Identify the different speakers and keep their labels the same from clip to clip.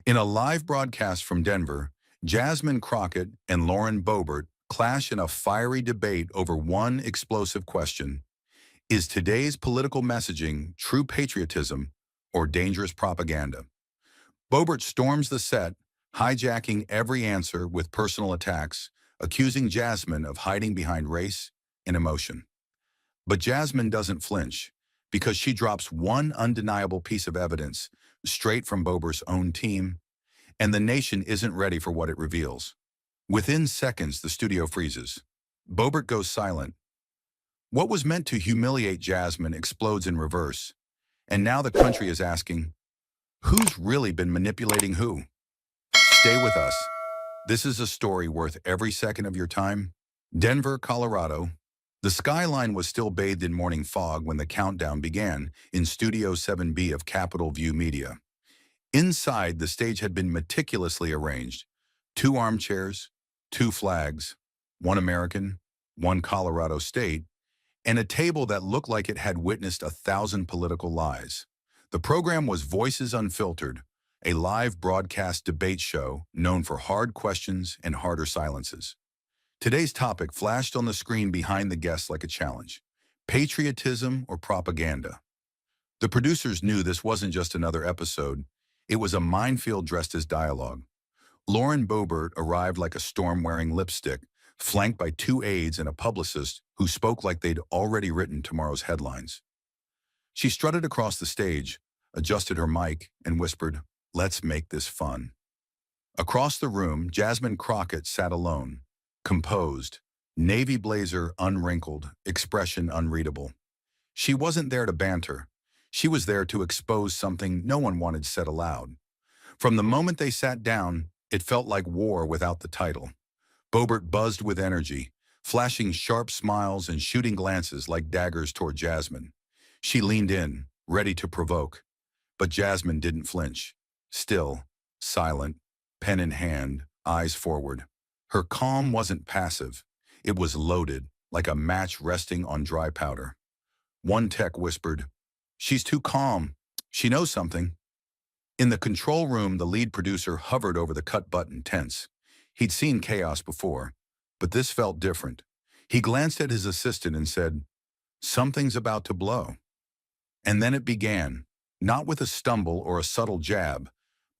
Speaker 1: In a live broadcast from Denver, Jasmine Crockett and Lauren Boebert clash in a fiery debate over one explosive question. Is today's political messaging true patriotism or dangerous propaganda? Boebert storms the set, hijacking every answer with personal attacks, accusing Jasmine of hiding behind race and emotion. But Jasmine doesn't flinch because she drops one undeniable piece of evidence straight from Boebert's own team, and the nation isn't ready for what it reveals. Within seconds, the studio freezes. Boebert goes silent. What was meant to humiliate Jasmine explodes in reverse. And now the country is asking, who's really been manipulating who? Stay with us. This is a story worth every second of your time. Denver, Colorado. The skyline was still bathed in morning fog when the countdown began in Studio 7B of Capitol View Media. Inside, the stage had been meticulously arranged. 2 armchairs, 2 flags, 1 American, 1 Colorado state, and a table that looked like it had witnessed 1,000 political lies. The program was Voices Unfiltered, a live broadcast debate show known for hard questions and harder silences. Today's topic flashed on the screen behind the guests like a challenge: patriotism or propaganda. The producers knew this wasn't just another episode, it was a minefield dressed as dialogue. Lauren Boebert arrived like a storm wearing lipstick, flanked by 2 aides and a publicist who spoke like they'd already written tomorrow's headlines. She strutted across the stage, adjusted her mic, and whispered, "Let's make this fun." Across the room, Jasmine Crockett sat alone, composed, navy blazer unwrinkled, expression unreadable. She wasn't there to banter. She was there to expose something no one wanted said aloud. From the moment they sat down, it felt like war without the title. Boebert buzzed with energy, flashing sharp smiles and shooting glances like daggers toward Jasmine. She leaned in, ready to provoke. But Jasmine didn't flinch. Still, silent, pen in hand, eyes forward. Her calm wasn't passive. It was loaded, like a match resting on dry powder. One tech whispered, "She's too calm. She knows something." In the control room, the lead producer hovered over the cut button, tense. He'd seen chaos before, but this felt different. He glanced at his assistant and said, "Something's about to blow." And then it began, not with a stumble or a subtle jab,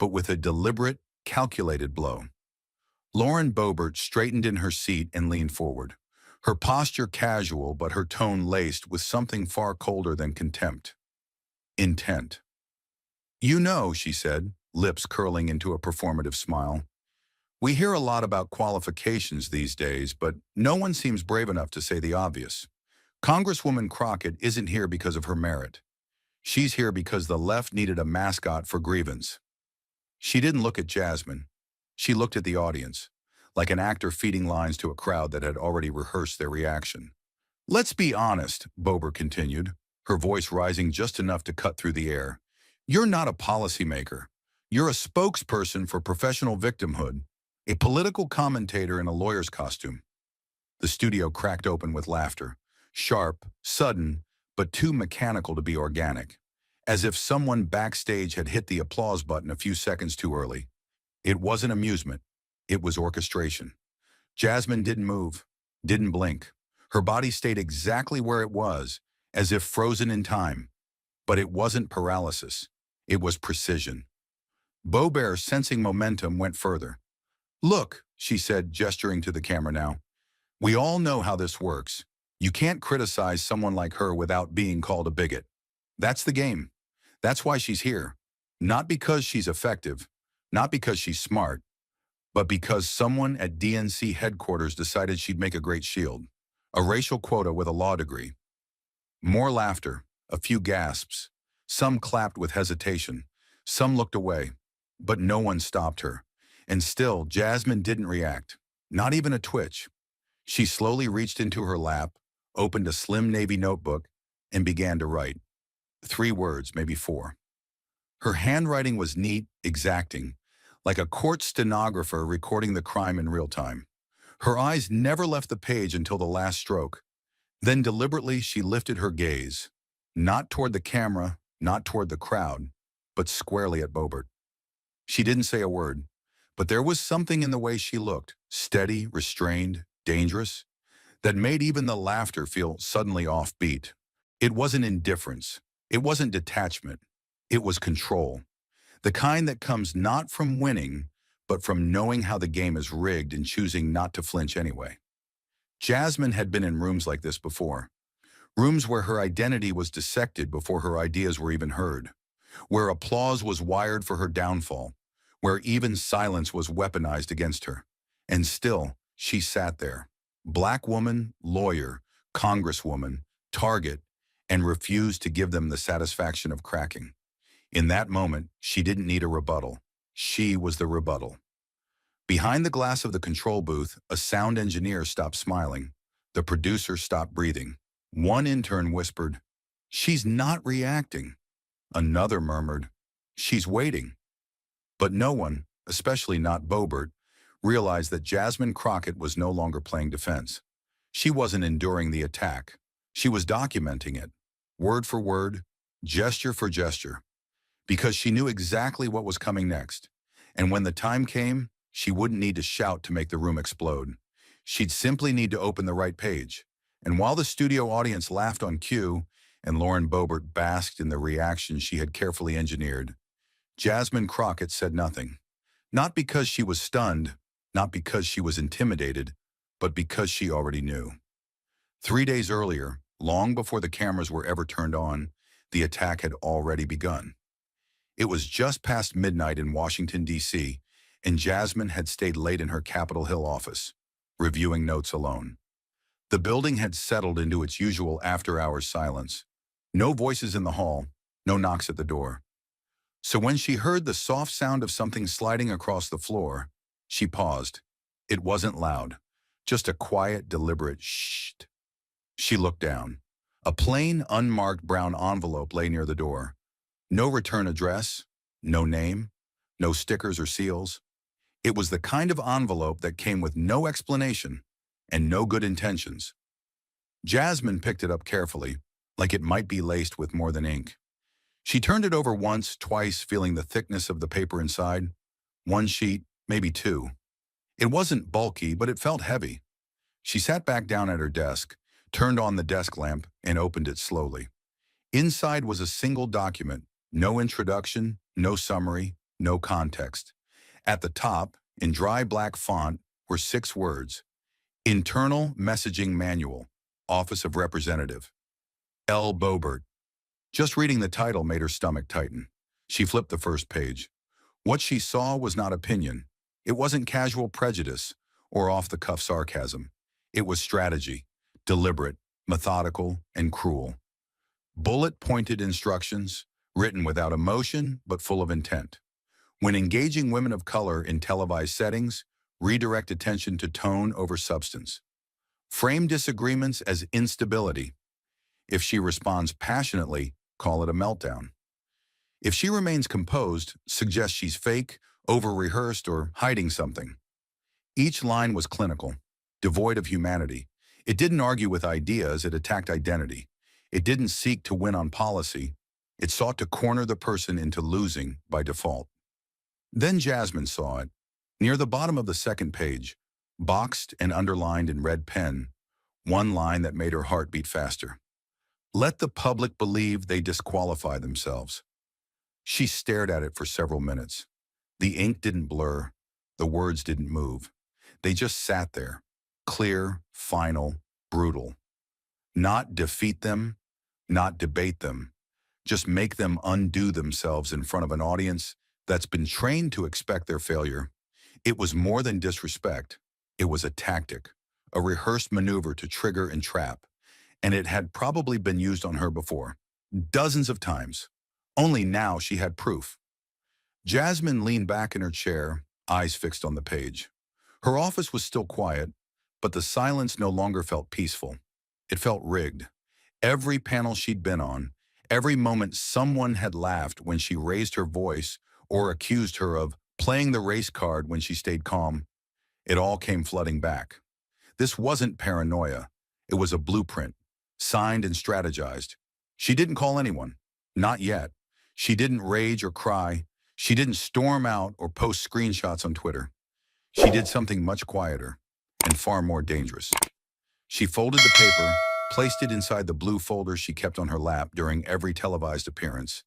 Speaker 1: but with a deliberate, calculated blow. Lauren Boebert straightened in her seat and leaned forward, her posture casual but her tone laced with something far colder than contempt: intent. "You know," she said, lips curling into a performative smile, "we hear a lot about qualifications these days, but no one seems brave enough to say the obvious. Congresswoman Crockett isn't here because of her merit. She's here because the left needed a mascot for grievance." She didn't look at Jasmine. She looked at the audience, like an actor feeding lines to a crowd that had already rehearsed their reaction. "Let's be honest," Boebert continued, her voice rising just enough to cut through the air. "You're not a policymaker. You're a spokesperson for professional victimhood, a political commentator in a lawyer's costume." The studio cracked open with laughter, sharp, sudden, but too mechanical to be organic, as if someone backstage had hit the applause button a few seconds too early. It wasn't amusement. It was orchestration. Jasmine didn't move, didn't blink. Her body stayed exactly where it was, as if frozen in time. But it wasn't paralysis. It was precision. Boebert, sensing momentum, went further. "Look," she said, gesturing to the camera now. "We all know how this works. You can't criticize someone like her without being called a bigot. That's the game. That's why she's here. Not because she's effective, not because she's smart, but because someone at DNC headquarters decided she'd make a great shield. A racial quota with a law degree." More laughter, a few gasps. Some clapped with hesitation. Some looked away. But no one stopped her. And still, Jasmine didn't react. Not even a twitch. She slowly reached into her lap, opened a slim navy notebook, and began to write. 3 words, maybe 4. Her handwriting was neat, exacting, like a court stenographer recording the crime in real time. Her eyes never left the page until the last stroke. Then deliberately she lifted her gaze, not toward the camera, not toward the crowd, but squarely at Boebert. She didn't say a word, but there was something in the way she looked, steady, restrained, dangerous, that made even the laughter feel suddenly offbeat. It wasn't indifference. It wasn't detachment. It was control. The kind that comes not from winning, but from knowing how the game is rigged and choosing not to flinch anyway. Jasmine had been in rooms like this before. Rooms where her identity was dissected before her ideas were even heard. Where applause was wired for her downfall. Where even silence was weaponized against her. And still, she sat there. Black woman, lawyer, congresswoman, target, and refused to give them the satisfaction of cracking. In that moment, she didn't need a rebuttal. She was the rebuttal. Behind the glass of the control booth, a sound engineer stopped smiling. The producer stopped breathing. One intern whispered, "She's not reacting." Another murmured, "She's waiting." But no one, especially not Boebert, realized that Jasmine Crockett was no longer playing defense. She wasn't enduring the attack. She was documenting it, word for word, gesture for gesture, because she knew exactly what was coming next. And when the time came, she wouldn't need to shout to make the room explode. She'd simply need to open the right page. And while the studio audience laughed on cue, and Lauren Boebert basked in the reaction she had carefully engineered, Jasmine Crockett said nothing. Not because she was stunned, not because she was intimidated, but because she already knew. 3 days earlier, long before the cameras were ever turned on, the attack had already begun. It was just past midnight in Washington, D.C., and Jasmine had stayed late in her Capitol Hill office, reviewing notes alone. The building had settled into its usual after-hours silence. No voices in the hall, no knocks at the door. So when she heard the soft sound of something sliding across the floor, she paused. It wasn't loud, just a quiet, deliberate shh. She looked down. A plain, unmarked brown envelope lay near the door. No return address, no name, no stickers or seals. It was the kind of envelope that came with no explanation and no good intentions. Jasmine picked it up carefully, like it might be laced with more than ink. She turned it over once, twice, feeling the thickness of the paper inside. One sheet, maybe two. It wasn't bulky, but it felt heavy. She sat back down at her desk, turned on the desk lamp, and opened it slowly. Inside was a single document, no introduction, no summary, no context. At the top, in dry black font, were 6 words. Internal Messaging Manual, Office of Representative. L. Boebert. Just reading the title made her stomach tighten. She flipped the first page. What she saw was not opinion. It wasn't casual prejudice or off-the-cuff sarcasm. It was strategy, deliberate, methodical, and cruel. Bullet-pointed instructions, written without emotion but full of intent. When engaging women of color in televised settings, redirect attention to tone over substance. Frame disagreements as instability. If she responds passionately, call it a meltdown. If she remains composed, suggest she's fake, over-rehearsed, or hiding something. Each line was clinical, devoid of humanity. It didn't argue with ideas, it attacked identity. It didn't seek to win on policy. It sought to corner the person into losing by default. Then Jasmine saw it. Near the bottom of the second page, boxed and underlined in red pen, one line that made her heart beat faster. Let the public believe they disqualify themselves. She stared at it for several minutes. The ink didn't blur. The words didn't move. They just sat there, clear, final, brutal. Not defeat them, not debate them. Just make them undo themselves in front of an audience that's been trained to expect their failure. It was more than disrespect. It was a tactic, a rehearsed maneuver to trigger and trap. And it had probably been used on her before, dozens of times. Only now she had proof. Jasmine leaned back in her chair, eyes fixed on the page. Her office was still quiet, but the silence no longer felt peaceful. It felt rigged. Every panel she'd been on, every moment someone had laughed when she raised her voice or accused her of playing the race card when she stayed calm, it all came flooding back. This wasn't paranoia. It was a blueprint, signed and strategized. She didn't call anyone. Not yet. She didn't rage or cry. She didn't storm out or post screenshots on Twitter. She did something much quieter and far more dangerous. She folded the paper, placed it inside the blue folder she kept on her lap during every televised appearance,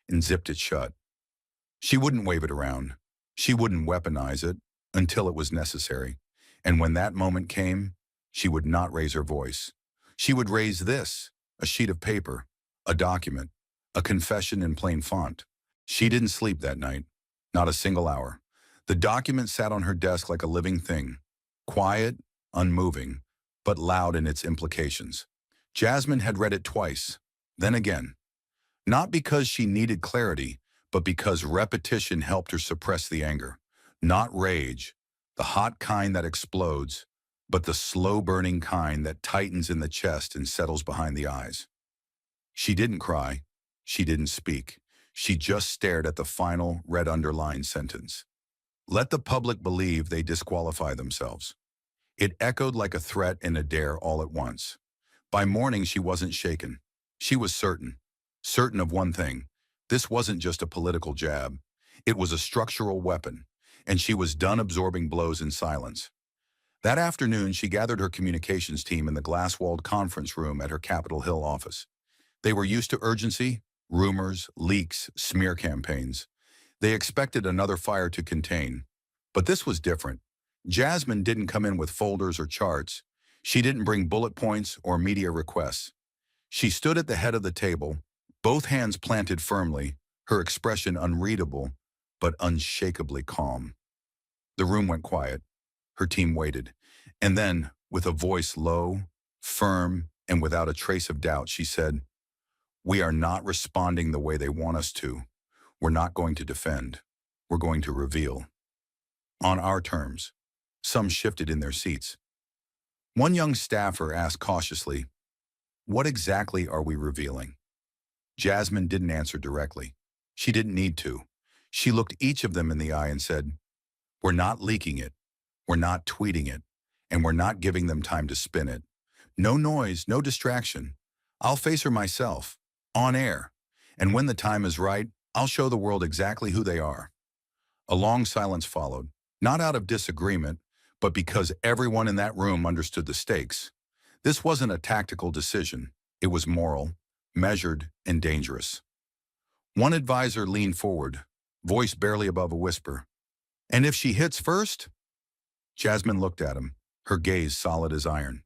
Speaker 1: and zipped it shut. She wouldn't wave it around. She wouldn't weaponize it until it was necessary. And when that moment came, she would not raise her voice. She would raise this, a sheet of paper, a document, a confession in plain font. She didn't sleep that night, not a single hour. The document sat on her desk like a living thing, quiet, unmoving, but loud in its implications. Jasmine had read it twice, then again. Not because she needed clarity, but because repetition helped her suppress the anger. Not rage, the hot kind that explodes, but the slow-burning kind that tightens in the chest and settles behind the eyes. She didn't cry. She didn't speak. She just stared at the final, red underlined sentence. Let the public believe they disqualify themselves. It echoed like a threat and a dare all at once. By morning, she wasn't shaken. She was certain of one thing. This wasn't just a political jab. It was a structural weapon, and she was done absorbing blows in silence. That afternoon, she gathered her communications team in the glass-walled conference room at her Capitol Hill office. They were used to urgency, rumors, leaks, smear campaigns. They expected another fire to contain. But this was different. Jasmine didn't come in with folders or charts. She didn't bring bullet points or media requests. She stood at the head of the table, both hands planted firmly, her expression unreadable, but unshakably calm. The room went quiet. Her team waited. And then, with a voice low, firm, and without a trace of doubt, she said, "We are not responding the way they want us to. We're not going to defend. We're going to reveal. On our terms." Some shifted in their seats. One young staffer asked cautiously, "What exactly are we revealing?" Jasmine didn't answer directly. She didn't need to. She looked each of them in the eye and said, "We're not leaking it. We're not tweeting it. And we're not giving them time to spin it. No noise, no distraction. I'll face her myself, on air. And when the time is right, I'll show the world exactly who they are." A long silence followed, not out of disagreement, but because everyone in that room understood the stakes. This wasn't a tactical decision. It was moral, measured, and dangerous. One advisor leaned forward, voice barely above a whisper. "And if she hits first?" Jasmine looked at him, her gaze solid as iron.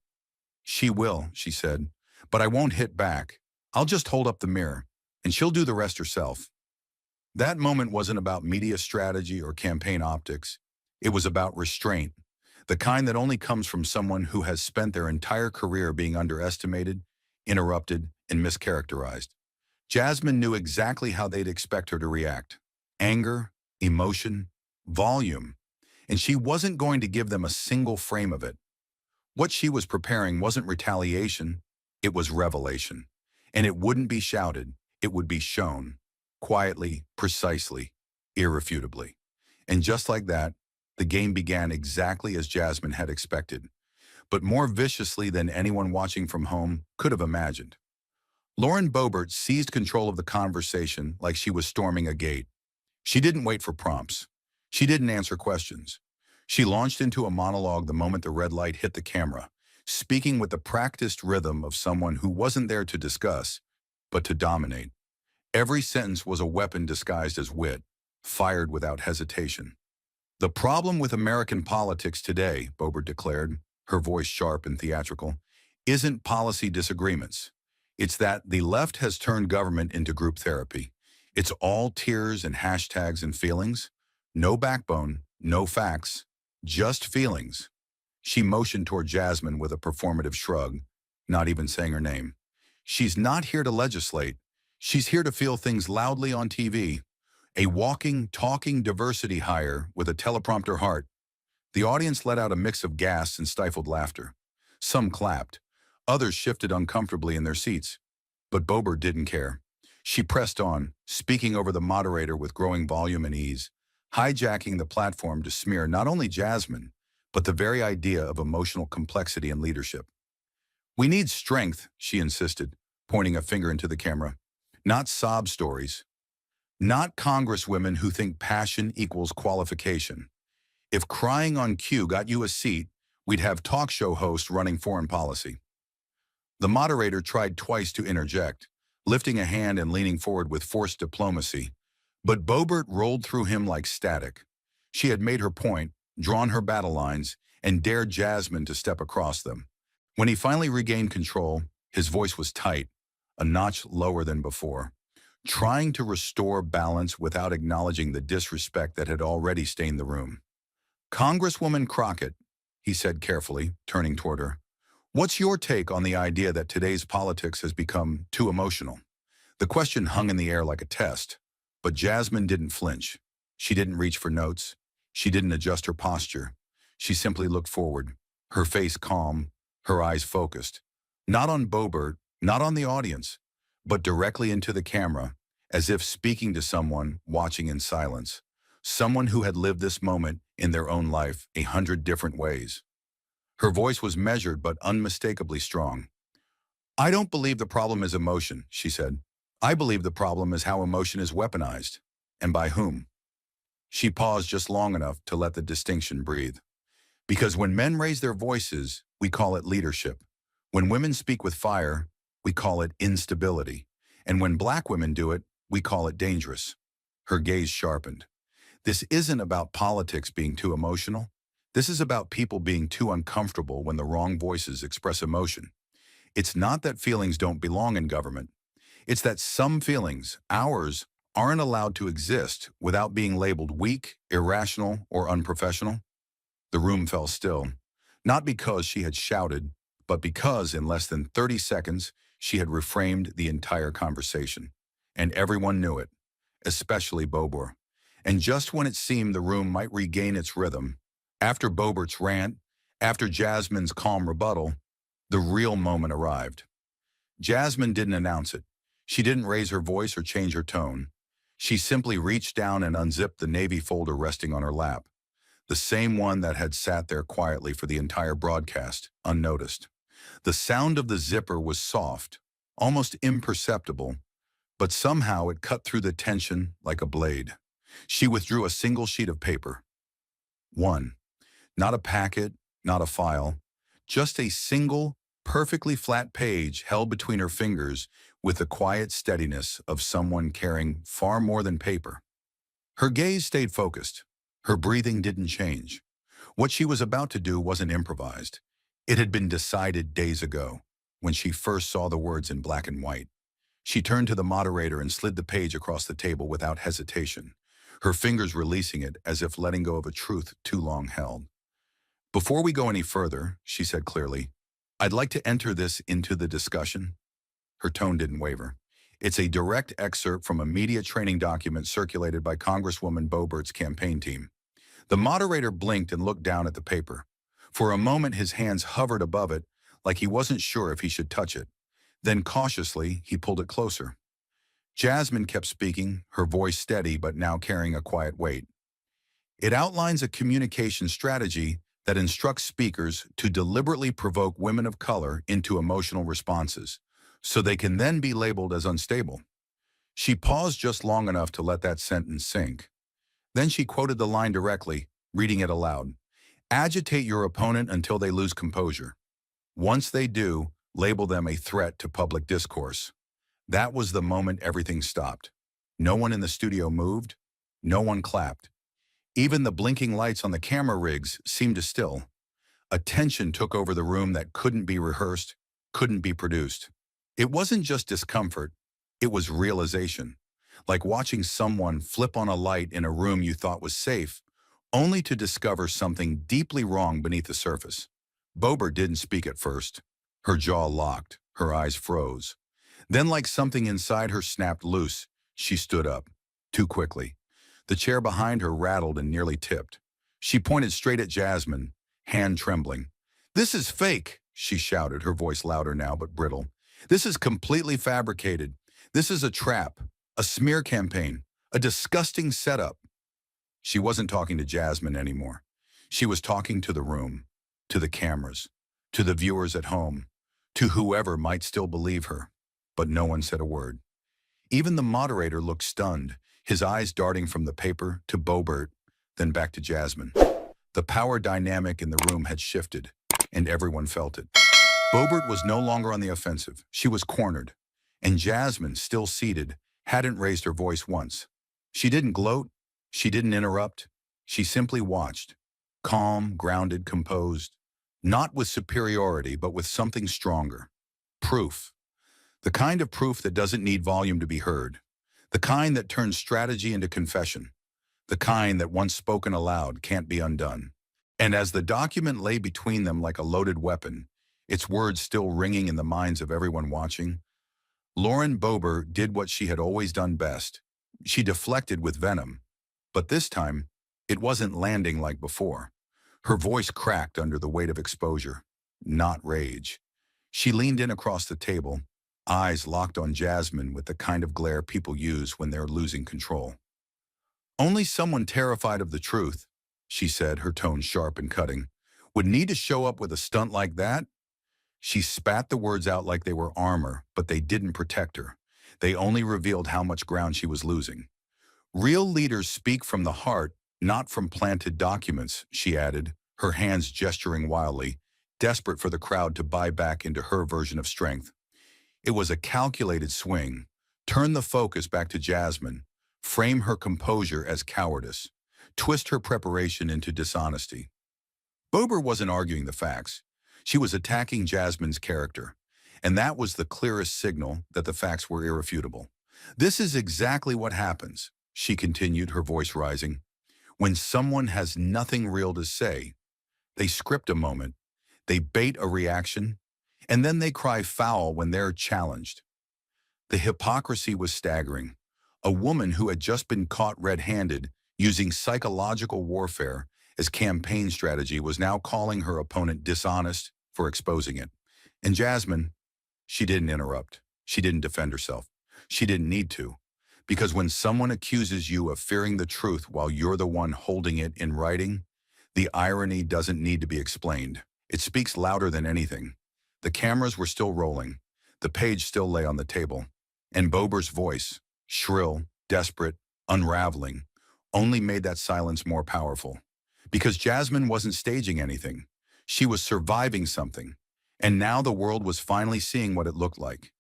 Speaker 1: "She will," she said, "but I won't hit back. I'll just hold up the mirror, and she'll do the rest herself." That moment wasn't about media strategy or campaign optics. It was about restraint, the kind that only comes from someone who has spent their entire career being underestimated, interrupted, and mischaracterized. Jasmine knew exactly how they'd expect her to react. Anger, emotion, volume. And she wasn't going to give them a single frame of it. What she was preparing wasn't retaliation, it was revelation. And it wouldn't be shouted, it would be shown. Quietly, precisely, irrefutably. And just like that, the game began exactly as Jasmine had expected, but more viciously than anyone watching from home could have imagined. Lauren Boebert seized control of the conversation like she was storming a gate. She didn't wait for prompts. She didn't answer questions. She launched into a monologue the moment the red light hit the camera, speaking with the practiced rhythm of someone who wasn't there to discuss, but to dominate. Every sentence was a weapon disguised as wit, fired without hesitation. "The problem with American politics today," Boebert declared, her voice sharp and theatrical, "isn't policy disagreements. It's that the left has turned government into group therapy. It's all tears and hashtags and feelings. No backbone, no facts, just feelings." She motioned toward Jasmine with a performative shrug, not even saying her name. "She's not here to legislate. She's here to feel things loudly on TV. A walking, talking diversity hire with a teleprompter heart." The audience let out a mix of gasps and stifled laughter. Some clapped. Others shifted uncomfortably in their seats. But Boebert didn't care. She pressed on, speaking over the moderator with growing volume and ease, hijacking the platform to smear not only Jasmine, but the very idea of emotional complexity and leadership. "We need strength," she insisted, pointing a finger into the camera. "Not sob stories. Not congresswomen who think passion equals qualification. If crying on cue got you a seat, we'd have talk show hosts running foreign policy. The moderator tried twice to interject, lifting a hand and leaning forward with forced diplomacy, but Boebert rolled through him like static. She had made her point, drawn her battle lines, and dared Jasmine to step across them. When he finally regained control, his voice was tight, a notch lower than before, trying to restore balance without acknowledging the disrespect that had already stained the room. "Congresswoman Crockett," he said carefully, turning toward her, "what's your take on the idea that today's politics has become too emotional?" The question hung in the air like a test, but Jasmine didn't flinch. She didn't reach for notes. She didn't adjust her posture. She simply looked forward, her face calm, her eyes focused. Not on Boebert, not on the audience, but directly into the camera, as if speaking to someone watching in silence. Someone who had lived this moment in their own life 100 different ways. Her voice was measured but unmistakably strong. "I don't believe the problem is emotion," she said. "I believe the problem is how emotion is weaponized. And by whom?" She paused just long enough to let the distinction breathe. "Because when men raise their voices, we call it leadership. When women speak with fire, we call it instability. And when black women do it, we call it dangerous." Her gaze sharpened. "This isn't about politics being too emotional. This is about people being too uncomfortable when the wrong voices express emotion. It's not that feelings don't belong in government. It's that some feelings, ours, aren't allowed to exist without being labeled weak, irrational, or unprofessional." The room fell still, not because she had shouted, but because in less than 30 seconds, she had reframed the entire conversation. And everyone knew it, especially Boebert. And just when it seemed the room might regain its rhythm, after Boebert's rant, after Jasmine's calm rebuttal, the real moment arrived. Jasmine didn't announce it. She didn't raise her voice or change her tone. She simply reached down and unzipped the navy folder resting on her lap, the same one that had sat there quietly for the entire broadcast, unnoticed. The sound of the zipper was soft, almost imperceptible, but somehow it cut through the tension like a blade. She withdrew a single sheet of paper. One. Not a packet, not a file, just a single, perfectly flat page held between her fingers with the quiet steadiness of someone carrying far more than paper. Her gaze stayed focused. Her breathing didn't change. What she was about to do wasn't improvised. It had been decided days ago, when she first saw the words in black and white. She turned to the moderator and slid the page across the table without hesitation, her fingers releasing it as if letting go of a truth too long held. "Before we go any further," she said clearly, "I'd like to enter this into the discussion." Her tone didn't waver. "It's a direct excerpt from a media training document circulated by Congresswoman Boebert's campaign team." The moderator blinked and looked down at the paper. For a moment, his hands hovered above it, like he wasn't sure if he should touch it. Then cautiously, he pulled it closer. Jasmine kept speaking, her voice steady but now carrying a quiet weight. "It outlines a communication strategy that instructs speakers to deliberately provoke women of color into emotional responses, so they can then be labeled as unstable." She paused just long enough to let that sentence sink. Then she quoted the line directly, reading it aloud. "Agitate your opponent until they lose composure. Once they do, label them a threat to public discourse." That was the moment everything stopped. No one in the studio moved. No one clapped. Even the blinking lights on the camera rigs seemed to still. A tension took over the room that couldn't be rehearsed, couldn't be produced. It wasn't just discomfort, it was realization. Like watching someone flip on a light in a room you thought was safe, only to discover something deeply wrong beneath the surface. Boebert didn't speak at first. Her jaw locked, her eyes froze. Then, like something inside her snapped loose, she stood up, too quickly. The chair behind her rattled and nearly tipped. She pointed straight at Jasmine, hand trembling. "This is fake," she shouted, her voice louder now but brittle. "This is completely fabricated. This is a trap, a smear campaign, a disgusting setup." She wasn't talking to Jasmine anymore. She was talking to the room, to the cameras, to the viewers at home, to whoever might still believe her. But no one said a word. Even the moderator looked stunned. his eyes darting from the paper to Boebert, then back to Jasmine. The power dynamic in the room had shifted, and everyone felt it. Boebert was no longer on the offensive. She was cornered. And Jasmine, still seated, hadn't raised her voice once. She didn't gloat. She didn't interrupt. She simply watched. Calm, grounded, composed. Not with superiority, but with something stronger. Proof. The kind of proof that doesn't need volume to be heard. The kind that turns strategy into confession. The kind that once spoken aloud can't be undone. And as the document lay between them like a loaded weapon, its words still ringing in the minds of everyone watching, Lauren Boebert did what she had always done best. She deflected with venom. But this time, it wasn't landing like before. Her voice cracked under the weight of exposure, not rage. She leaned in across the table, eyes locked on Jasmine with the kind of glare people use when they're losing control. Only someone terrified of the truth, she said, her tone sharp and cutting, would need to show up with a stunt like that. She spat the words out like they were armor, but they didn't protect her. They only revealed how much ground she was losing. Real leaders speak from the heart, not from planted documents, she added, her hands gesturing wildly, desperate for the crowd to buy back into her version of strength. It was a calculated swing. Turn the focus back to Jasmine. Frame her composure as cowardice. Twist her preparation into dishonesty. Boebert wasn't arguing the facts. She was attacking Jasmine's character. And that was the clearest signal that the facts were irrefutable. This is exactly what happens, she continued, her voice rising. When someone has nothing real to say, they script a moment, they bait a reaction, and then they cry foul when they're challenged. The hypocrisy was staggering. A woman who had just been caught red-handed using psychological warfare as campaign strategy was now calling her opponent dishonest for exposing it. And Jasmine, she didn't interrupt. She didn't defend herself. She didn't need to. Because when someone accuses you of fearing the truth while you're the one holding it in writing, the irony doesn't need to be explained. It speaks louder than anything. The cameras were still rolling. The page still lay on the table. And Boebert's voice, shrill, desperate, unraveling, only made that silence more powerful. Because Jasmine wasn't staging anything. She was surviving something. And now the world was finally seeing what it looked like.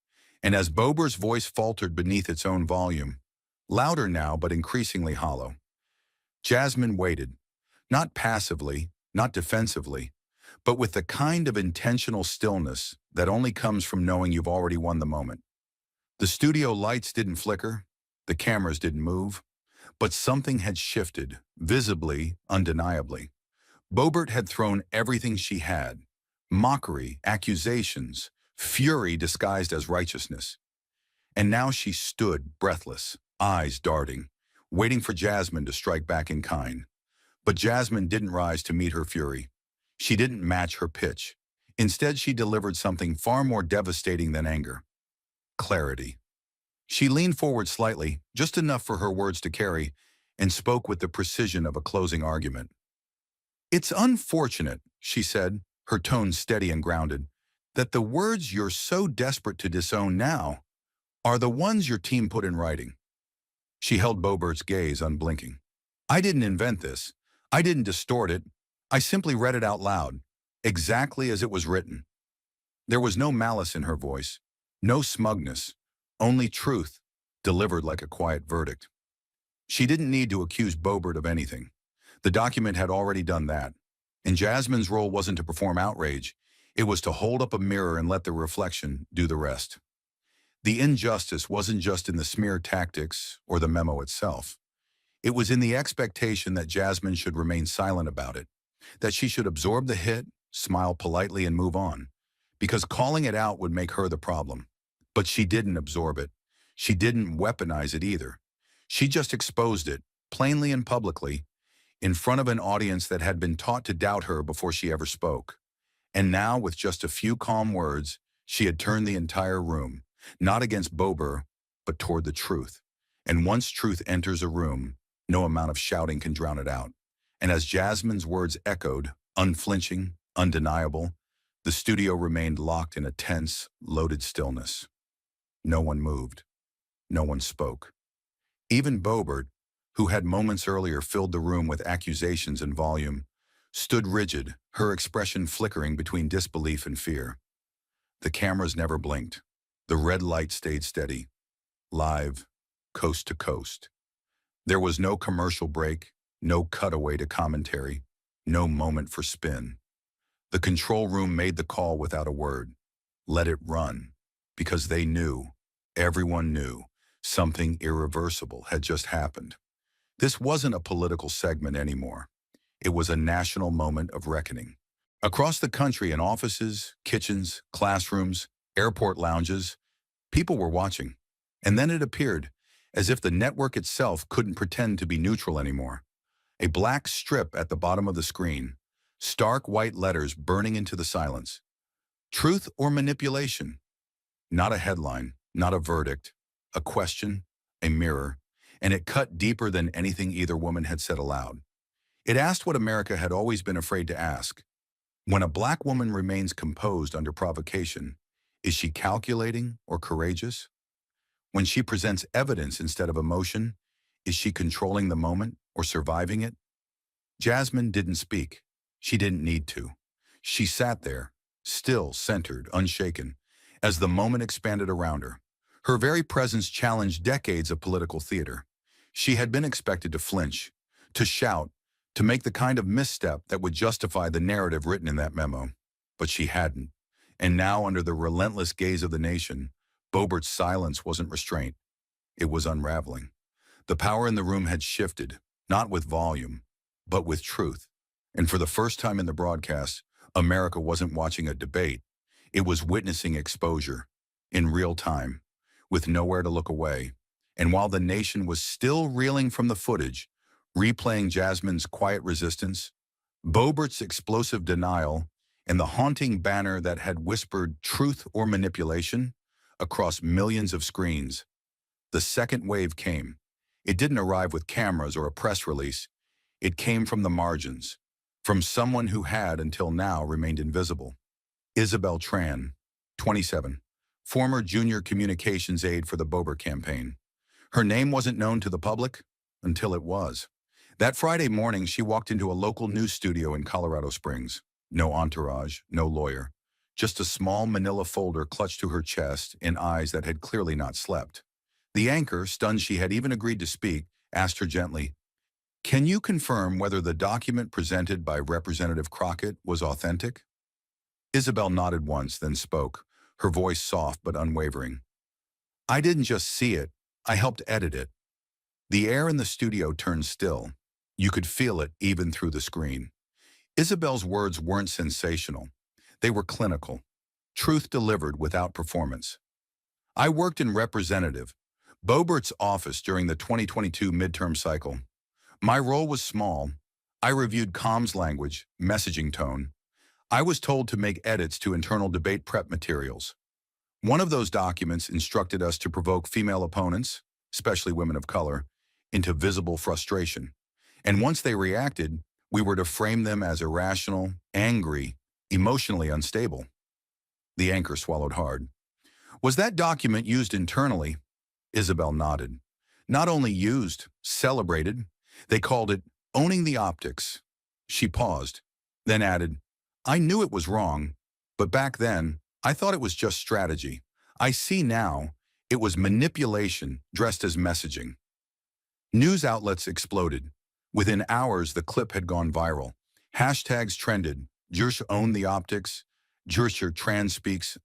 Speaker 1: And as Boebert's voice faltered beneath its own volume, louder now but increasingly hollow, Jasmine waited, not passively, not defensively, but with the kind of intentional stillness that only comes from knowing you've already won the moment. The studio lights didn't flicker, the cameras didn't move, but something had shifted, visibly, undeniably. Boebert had thrown everything she had, mockery, accusations, fury disguised as righteousness. And now she stood, breathless, eyes darting, waiting for Jasmine to strike back in kind. But Jasmine didn't rise to meet her fury. She didn't match her pitch. Instead, she delivered something far more devastating than anger. Clarity. She leaned forward slightly, just enough for her words to carry, and spoke with the precision of a closing argument. "It's unfortunate," she said, her tone steady and grounded, "that the words you're so desperate to disown now are the ones your team put in writing." She held Boebert's gaze unblinking. "I didn't invent this. I didn't distort it. I simply read it out loud, exactly as it was written." There was no malice in her voice, no smugness, only truth, delivered like a quiet verdict. She didn't need to accuse Boebert of anything. The document had already done that. And Jasmine's role wasn't to perform outrage. It was to hold up a mirror and let the reflection do the rest. The injustice wasn't just in the smear tactics or the memo itself. It was in the expectation that Jasmine should remain silent about it, that she should absorb the hit, smile politely, and move on, because calling it out would make her the problem. But she didn't absorb it. She didn't weaponize it either. She just exposed it, plainly and publicly, in front of an audience that had been taught to doubt her before she ever spoke. And now, with just a few calm words, she had turned the entire room, not against Boebert, but toward the truth. And once truth enters a room, no amount of shouting can drown it out. And as Jasmine's words echoed, unflinching, undeniable, the studio remained locked in a tense, loaded stillness. No one moved. No one spoke. Even Boebert, who had moments earlier filled the room with accusations and volume, stood rigid, her expression flickering between disbelief and fear. The cameras never blinked. The red light stayed steady, live, coast to coast. There was no commercial break, no cutaway to commentary, no moment for spin. The control room made the call without a word. Let it run, because they knew, everyone knew, something irreversible had just happened. This wasn't a political segment anymore. It was a national moment of reckoning. Across the country in offices, kitchens, classrooms, airport lounges, people were watching. And then it appeared, as if the network itself couldn't pretend to be neutral anymore. A black strip at the bottom of the screen, stark white letters burning into the silence. Truth or manipulation? Not a headline, not a verdict, a question, a mirror, and it cut deeper than anything either woman had said aloud. It asked what America had always been afraid to ask. When a black woman remains composed under provocation, is she calculating or courageous? When she presents evidence instead of emotion, is she controlling the moment or surviving it? Jasmine didn't speak. She didn't need to. She sat there, still, centered, unshaken, as the moment expanded around her. Her very presence challenged decades of political theater. She had been expected to flinch, to shout, to make the kind of misstep that would justify the narrative written in that memo. But she hadn't. And now, under the relentless gaze of the nation, Boebert's silence wasn't restraint. It was unraveling. The power in the room had shifted, not with volume, but with truth. And for the first time in the broadcast, America wasn't watching a debate. It was witnessing exposure, in real time, with nowhere to look away. And while the nation was still reeling from the footage, replaying Jasmine's quiet resistance, Boebert's explosive denial, and the haunting banner that had whispered truth or manipulation across millions of screens, the second wave came. It didn't arrive with cameras or a press release. It came from the margins, from someone who had, until now, remained invisible. Isabel Tran, 27, former junior communications aide for the Boebert campaign. Her name wasn't known to the public until it was. That Friday morning, she walked into a local news studio in Colorado Springs. No entourage, no lawyer, just a small manila folder clutched to her chest and eyes that had clearly not slept. The anchor, stunned she had even agreed to speak, asked her gently, "Can you confirm whether the document presented by Representative Crockett was authentic?" Isabel nodded once, then spoke, her voice soft but unwavering. "I didn't just see it, I helped edit it." The air in the studio turned still. You could feel it even through the screen. Isabel's words weren't sensational. They were clinical. Truth delivered without performance. "I worked in Representative Boebert's office during the 2022 midterm cycle. My role was small. I reviewed comms language, messaging tone. I was told to make edits to internal debate prep materials. One of those documents instructed us to provoke female opponents, especially women of color, into visible frustration. And once they reacted, we were to frame them as irrational, angry, emotionally unstable." The anchor swallowed hard. "Was that document used internally?" Isabel nodded. "Not only used, celebrated. They called it owning the optics." She paused, then added, "I knew it was wrong, but back then, I thought it was just strategy. I see now, it was manipulation dressed as messaging." News outlets exploded. Within hours, the clip had gone viral. Hashtags trended. Jursch owned the optics. Jurscher trans speaks.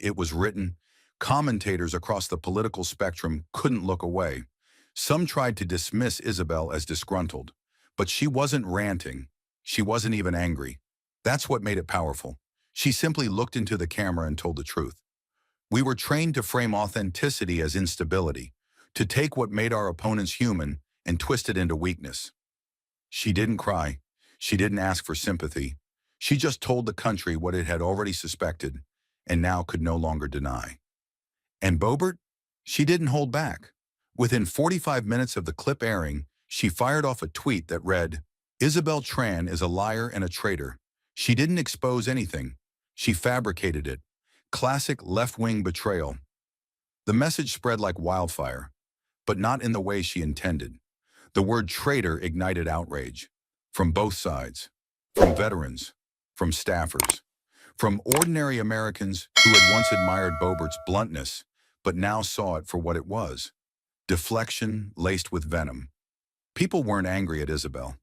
Speaker 1: It was written. Commentators across the political spectrum couldn't look away. Some tried to dismiss Isabel as disgruntled, but she wasn't ranting. She wasn't even angry. That's what made it powerful. She simply looked into the camera and told the truth. We were trained to frame authenticity as instability, to take what made our opponents human and twist it into weakness. She didn't cry. She didn't ask for sympathy. She just told the country what it had already suspected and now could no longer deny. And Boebert? She didn't hold back. Within 45 minutes of the clip airing, she fired off a tweet that read, "Isabel Tran is a liar and a traitor. She didn't expose anything. She fabricated it. Classic left-wing betrayal." The message spread like wildfire. but not in the way she intended. The word traitor ignited outrage. From both sides. From veterans. From staffers. From ordinary Americans who had once admired Boebert's bluntness, but now saw it for what it was. Deflection laced with venom. People weren't angry at Isabel.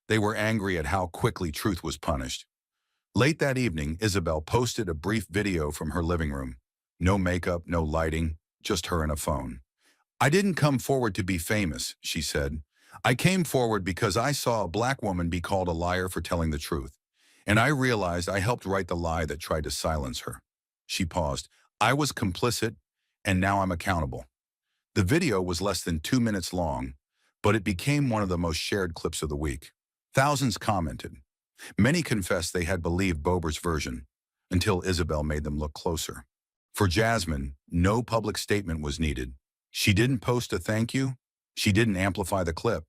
Speaker 1: They were angry at how quickly truth was punished. Late that evening, Isabel posted a brief video from her living room. No makeup, no lighting, just her and a phone. "I didn't come forward to be famous," she said. "I came forward because I saw a black woman be called a liar for telling the truth. And I realized I helped write the lie that tried to silence her." She paused. "I was complicit, and now I'm accountable." The video was less than 2 minutes long, but it became one of the most shared clips of the week. Thousands commented. Many confessed they had believed Boebert's version, until Isabel made them look closer. For Jasmine, no public statement was needed. She didn't post a thank you. She didn't amplify the clip.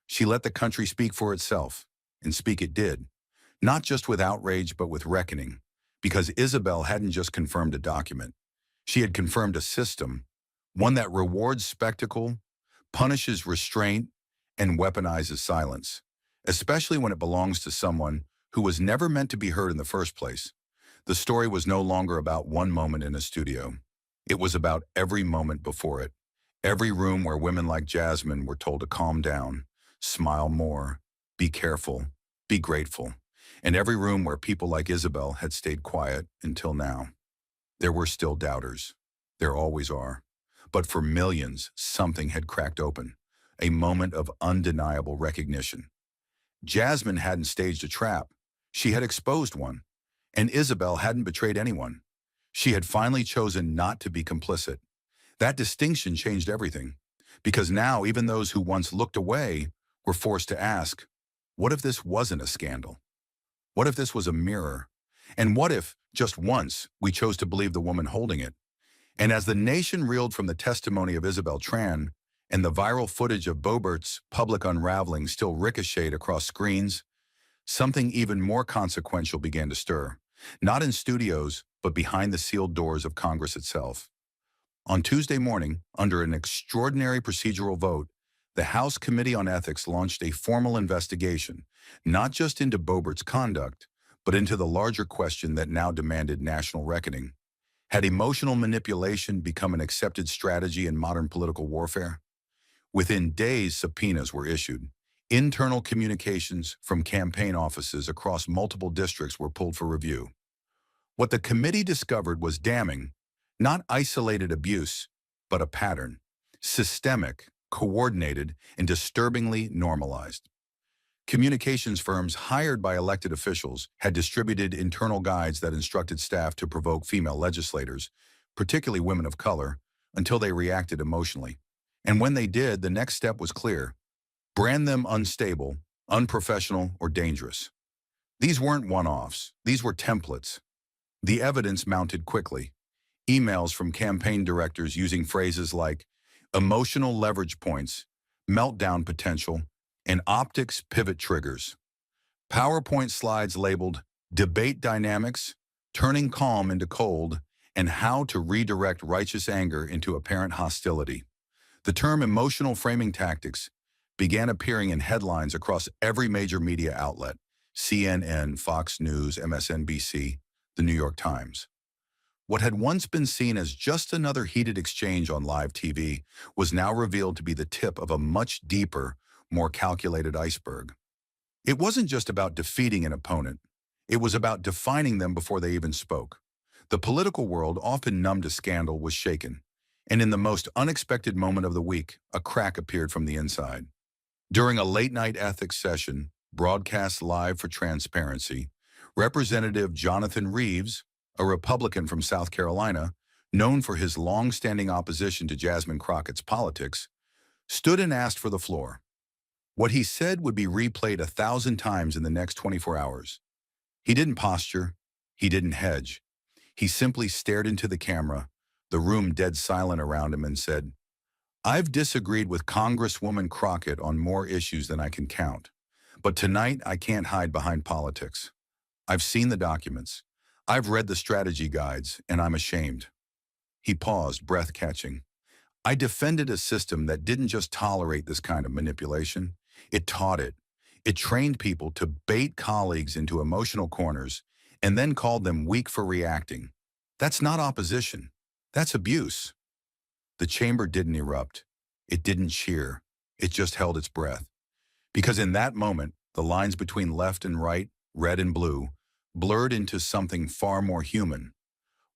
Speaker 1: She let the country speak for itself, and speak it did. Not just with outrage, but with reckoning, because Isabel hadn't just confirmed a document. She had confirmed a system, one that rewards spectacle, punishes restraint, and weaponizes silence, especially when it belongs to someone who was never meant to be heard in the first place. The story was no longer about one moment in a studio. It was about every moment before it. Every room where women like Jasmine were told to calm down, smile more, be careful, be grateful. And every room where people like Isabel had stayed quiet until now. There were still doubters. There always are. But for millions, something had cracked open. A moment of undeniable recognition. Jasmine hadn't staged a trap. She had exposed one. And Isabel hadn't betrayed anyone. She had finally chosen not to be complicit. That distinction changed everything. Because now even those who once looked away were forced to ask, what if this wasn't a scandal? What if this was a mirror? And what if, just once, we chose to believe the woman holding it? And as the nation reeled from the testimony of Isabel Tran and the viral footage of Boebert's public unraveling still ricocheted across screens, something even more consequential began to stir. Not in studios, but behind the sealed doors of Congress itself. On Tuesday morning, under an extraordinary procedural vote, the House Committee on Ethics launched a formal investigation, not just into Boebert's conduct, but into the larger question that now demanded national reckoning. Had emotional manipulation become an accepted strategy in modern political warfare? Within days, subpoenas were issued. Internal communications from campaign offices across multiple districts were pulled for review. What the committee discovered was damning, not isolated abuse, but a pattern, systemic, coordinated, and disturbingly normalized. Communications firms hired by elected officials had distributed internal guides that instructed staff to provoke female legislators, particularly women of color, until they reacted emotionally. And when they did, the next step was clear. Brand them unstable, unprofessional, or dangerous. These weren't one-offs. These were templates. The evidence mounted quickly. Emails from campaign directors using phrases like emotional leverage points, meltdown potential, and optics pivot triggers. PowerPoint slides labeled debate dynamics, turning calm into cold, and how to redirect righteous anger into apparent hostility. The term emotional framing tactics began appearing in headlines across every major media outlet: CNN, Fox News, MSNBC, the New York Times. What had once been seen as just another heated exchange on live TV was now revealed to be the tip of a much deeper, more calculated iceberg. It wasn't just about defeating an opponent. It was about defining them before they even spoke. The political world, often numb to scandal, was shaken. And in the most unexpected moment of the week, a crack appeared from the inside. During a late-night ethics session, broadcast live for transparency, Representative Jonathan Reeves, a Republican from South Carolina, known for his long-standing opposition to Jasmine Crockett's politics, stood and asked for the floor. What he said would be replayed 1,000 times in the next 24 hours. He didn't posture. He didn't hedge. He simply stared into the camera, the room dead silent around him, and said, "I've disagreed with Congresswoman Crockett on more issues than I can count. But tonight I can't hide behind politics. I've seen the documents. I've read the strategy guides, and I'm ashamed." He paused, breath catching. I defended a system that didn't just tolerate this kind of manipulation, it taught it. It trained people to bait colleagues into emotional corners and then called them weak for reacting. That's not opposition. That's abuse. The chamber didn't erupt. It didn't cheer. It just held its breath. Because in that moment, the lines between left and right, red and blue, blurred into something far more human.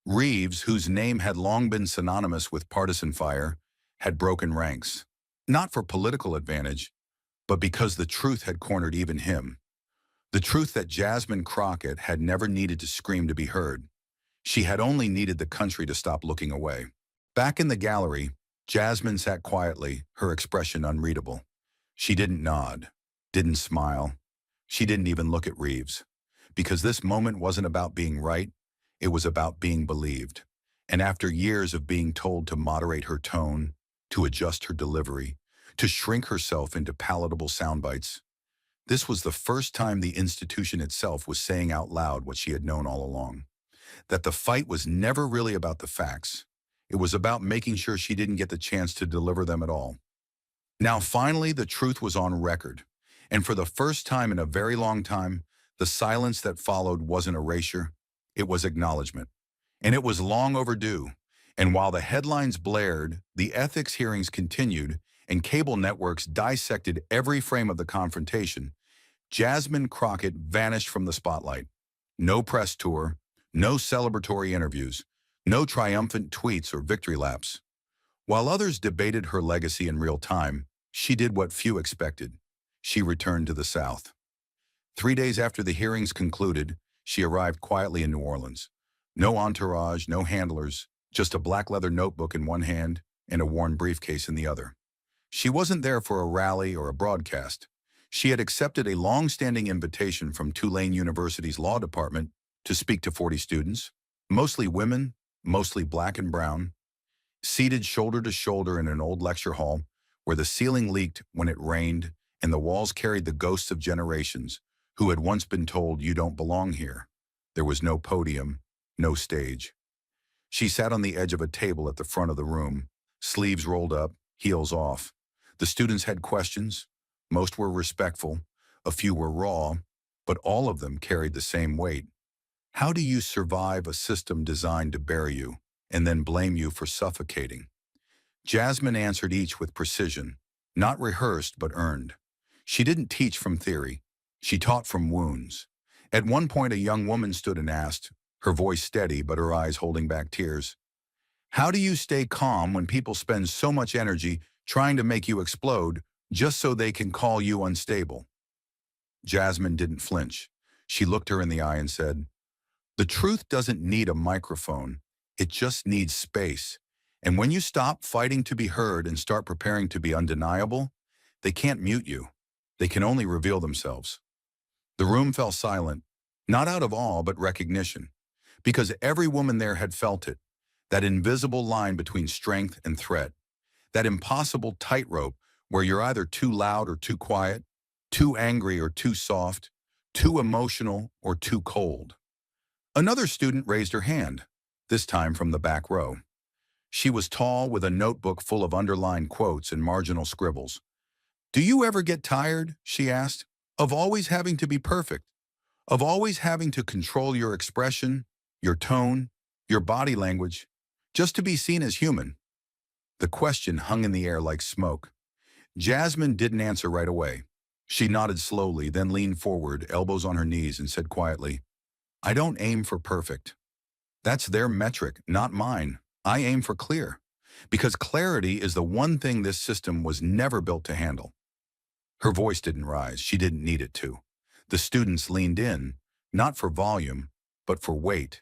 Speaker 1: Reeves, whose name had long been synonymous with partisan fire, had broken ranks. Not for political advantage, but because the truth had cornered even him. The truth that Jasmine Crockett had never needed to scream to be heard. She had only needed the country to stop looking away. Back in the gallery, Jasmine sat quietly, her expression unreadable. She didn't nod, didn't smile. She didn't even look at Reeves. Because this moment wasn't about being right, it was about being believed. And after years of being told to moderate her tone, to adjust her delivery, to shrink herself into palatable sound bites, this was the first time the institution itself was saying out loud what she had known all along. That the fight was never really about the facts. It was about making sure she didn't get the chance to deliver them at all. Now finally the truth was on record. And for the first time in a very long time, the silence that followed wasn't erasure, it was acknowledgement. And it was long overdue. And while the headlines blared, the ethics hearings continued, and cable networks dissected every frame of the confrontation, Jasmine Crockett vanished from the spotlight. No press tour, no celebratory interviews, no triumphant tweets or victory laps. While others debated her legacy in real time, she did what few expected. She returned to the South. 3 days after the hearings concluded, she arrived quietly in New Orleans. No entourage, no handlers, just a black leather notebook in one hand and a worn briefcase in the other. She wasn't there for a rally or a broadcast. She had accepted a long-standing invitation from Tulane University's law department to speak to 40 students, mostly women, mostly black and brown, seated shoulder to shoulder in an old lecture hall where the ceiling leaked when it rained and the walls carried the ghosts of generations who had once been told you don't belong here. There was no podium, no stage. She sat on the edge of a table at the front of the room, sleeves rolled up, heels off. The students had questions. Most were respectful, a few were raw, but all of them carried the same weight. How do you survive a system designed to bury you and then blame you for suffocating? Jasmine answered each with precision, not rehearsed but earned. She didn't teach from theory. She taught from wounds. At one point, a young woman stood and asked, her voice steady but her eyes holding back tears, "How do you stay calm when people spend so much energy trying to make you explode just so they can call you unstable?" Jasmine didn't flinch. She looked her in the eye and said, "The truth doesn't need a microphone. It just needs space. And when you stop fighting to be heard and start preparing to be undeniable, they can't mute you. They can only reveal themselves." The room fell silent, not out of awe but recognition, because every woman there had felt it, that invisible line between strength and threat, that impossible tightrope where you're either too loud or too quiet, too angry or too soft, too emotional or too cold. Another student raised her hand, this time from the back row. She was tall with a notebook full of underlined quotes and marginal scribbles. "Do you ever get tired," she asked, "of always having to be perfect, of always having to control your expression, your tone, your body language, just to be seen as human?" The question hung in the air like smoke. Jasmine didn't answer right away. She nodded slowly, then leaned forward, elbows on her knees, and said quietly, "I don't aim for perfect. That's their metric, not mine. I aim for clear. Because clarity is the one thing this system was never built to handle." Her voice didn't rise. She didn't need it to. The students leaned in, not for volume, but for weight.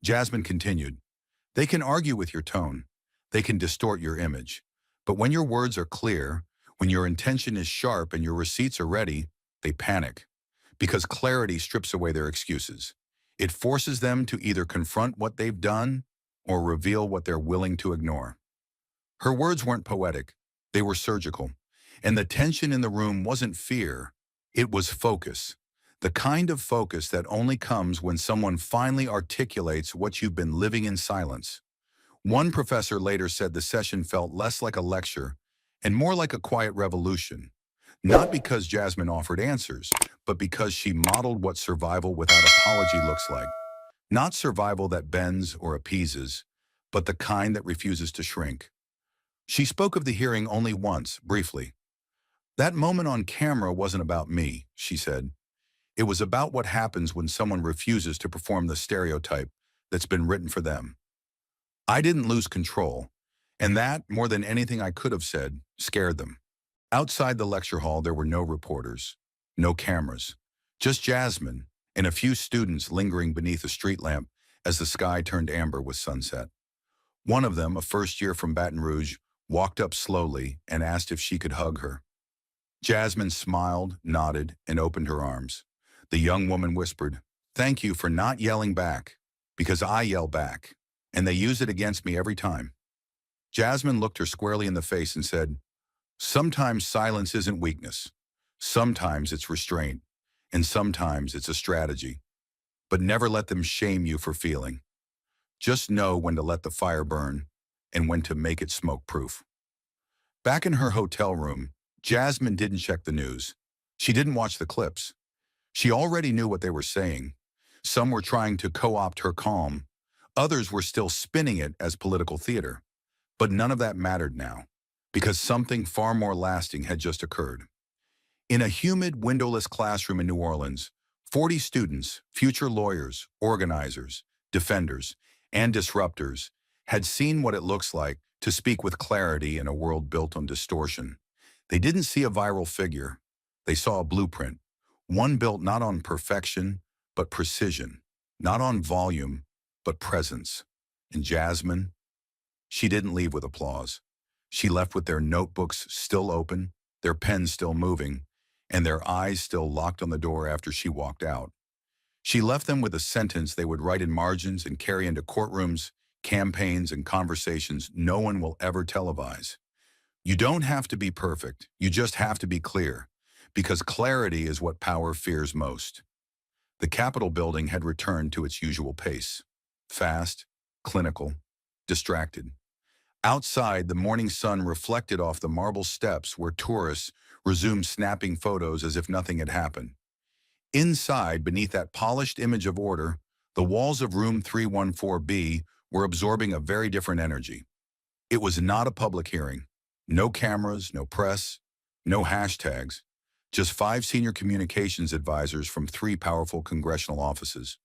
Speaker 1: Jasmine continued, "They can argue with your tone. They can distort your image. But when your words are clear, when your intention is sharp and your receipts are ready, they panic. Because clarity strips away their excuses. It forces them to either confront what they've done or reveal what they're willing to ignore." Her words weren't poetic. They were surgical. And the tension in the room wasn't fear. It was focus. The kind of focus that only comes when someone finally articulates what you've been living in silence. One professor later said the session felt less like a lecture and more like a quiet revolution, not because Jasmine offered answers, but because she modeled what survival without apology looks like. Not survival that bends or appeases, but the kind that refuses to shrink. She spoke of the hearing only once, briefly. That moment on camera wasn't about me, she said. It was about what happens when someone refuses to perform the stereotype that's been written for them. I didn't lose control, and that, more than anything I could have said, scared them. Outside the lecture hall, there were no reporters, no cameras, just Jasmine and a few students lingering beneath a street lamp as the sky turned amber with sunset. One of them, a first year from Baton Rouge, walked up slowly and asked if she could hug her. Jasmine smiled, nodded, and opened her arms. The young woman whispered, "Thank you for not yelling back, because I yell back, and they use it against me every time." Jasmine looked her squarely in the face and said, "Sometimes silence isn't weakness. Sometimes it's restraint, and sometimes it's a strategy. But never let them shame you for feeling. Just know when to let the fire burn and when to make it smoke-proof." Back in her hotel room, Jasmine didn't check the news. She didn't watch the clips. She already knew what they were saying. Some were trying to co-opt her calm. Others were still spinning it as political theater. But none of that mattered now, because something far more lasting had just occurred. In a humid, windowless classroom in New Orleans, 40 students, future lawyers, organizers, defenders, and disruptors, had seen what it looks like to speak with clarity in a world built on distortion. They didn't see a viral figure. They saw a blueprint, one built not on perfection, but precision, not on volume, but presence. And Jasmine, she didn't leave with applause. She left with their notebooks still open, their pens still moving, and their eyes still locked on the door after she walked out. She left them with a sentence they would write in margins and carry into courtrooms, campaigns, and conversations no one will ever televise. You don't have to be perfect, you just have to be clear, because clarity is what power fears most. The Capitol building had returned to its usual pace. Fast, clinical, distracted. Outside, the morning sun reflected off the marble steps where tourists resumed snapping photos as if nothing had happened. Inside, beneath that polished image of order, the walls of room 314B were absorbing a very different energy. It was not a public hearing. No cameras, no press, no hashtags. Just 5 senior communications advisors from 3 powerful congressional offices.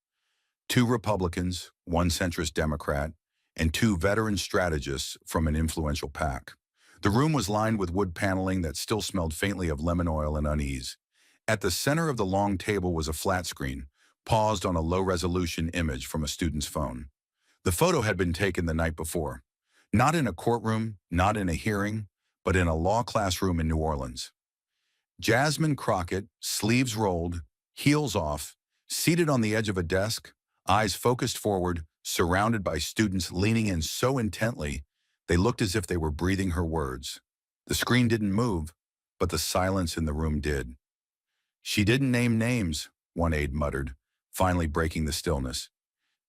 Speaker 1: 2 Republicans, 1 centrist Democrat, and 2 veteran strategists from an influential PAC. The room was lined with wood paneling that still smelled faintly of lemon oil and unease. At the center of the long table was a flat screen, paused on a low-resolution image from a student's phone. The photo had been taken the night before. Not in a courtroom, not in a hearing, but in a law classroom in New Orleans. Jasmine Crockett, sleeves rolled, heels off, seated on the edge of a desk, eyes focused forward, surrounded by students leaning in so intently they looked as if they were breathing her words. The screen didn't move, but the silence in the room did. "She didn't name names," one aide muttered, finally breaking the stillness.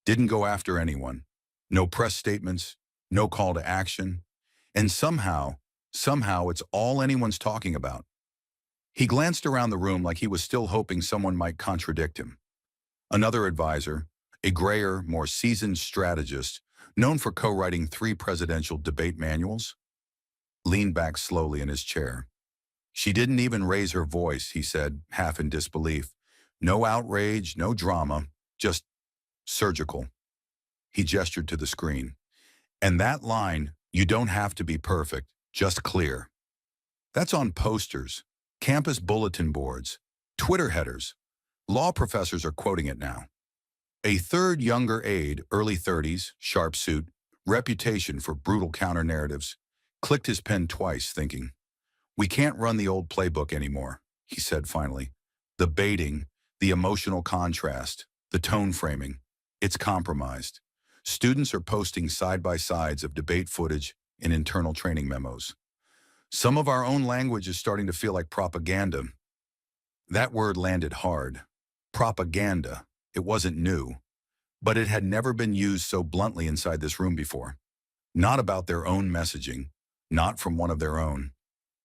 Speaker 1: "Didn't go after anyone. No press statements, no call to action. And somehow it's all anyone's talking about." He glanced around the room like he was still hoping someone might contradict him. Another advisor, a grayer, more seasoned strategist, known for co-writing 3 presidential debate manuals, leaned back slowly in his chair. "She didn't even raise her voice," he said, half in disbelief. "No outrage, no drama, just surgical." He gestured to the screen. "And that line, 'You don't have to be perfect, just clear.' That's on posters, campus bulletin boards, Twitter headers. Law professors are quoting it now." A third younger aide, early 30s, sharp suit, reputation for brutal counter-narratives, clicked his pen twice, thinking, "We can't run the old playbook anymore," he said finally. "The baiting, the emotional contrast, the tone framing, it's compromised. Students are posting side-by-sides of debate footage in internal training memos. Some of our own language is starting to feel like propaganda." That word landed hard. Propaganda. It wasn't new, but it had never been used so bluntly inside this room before. not about their own messaging, not from one of their own.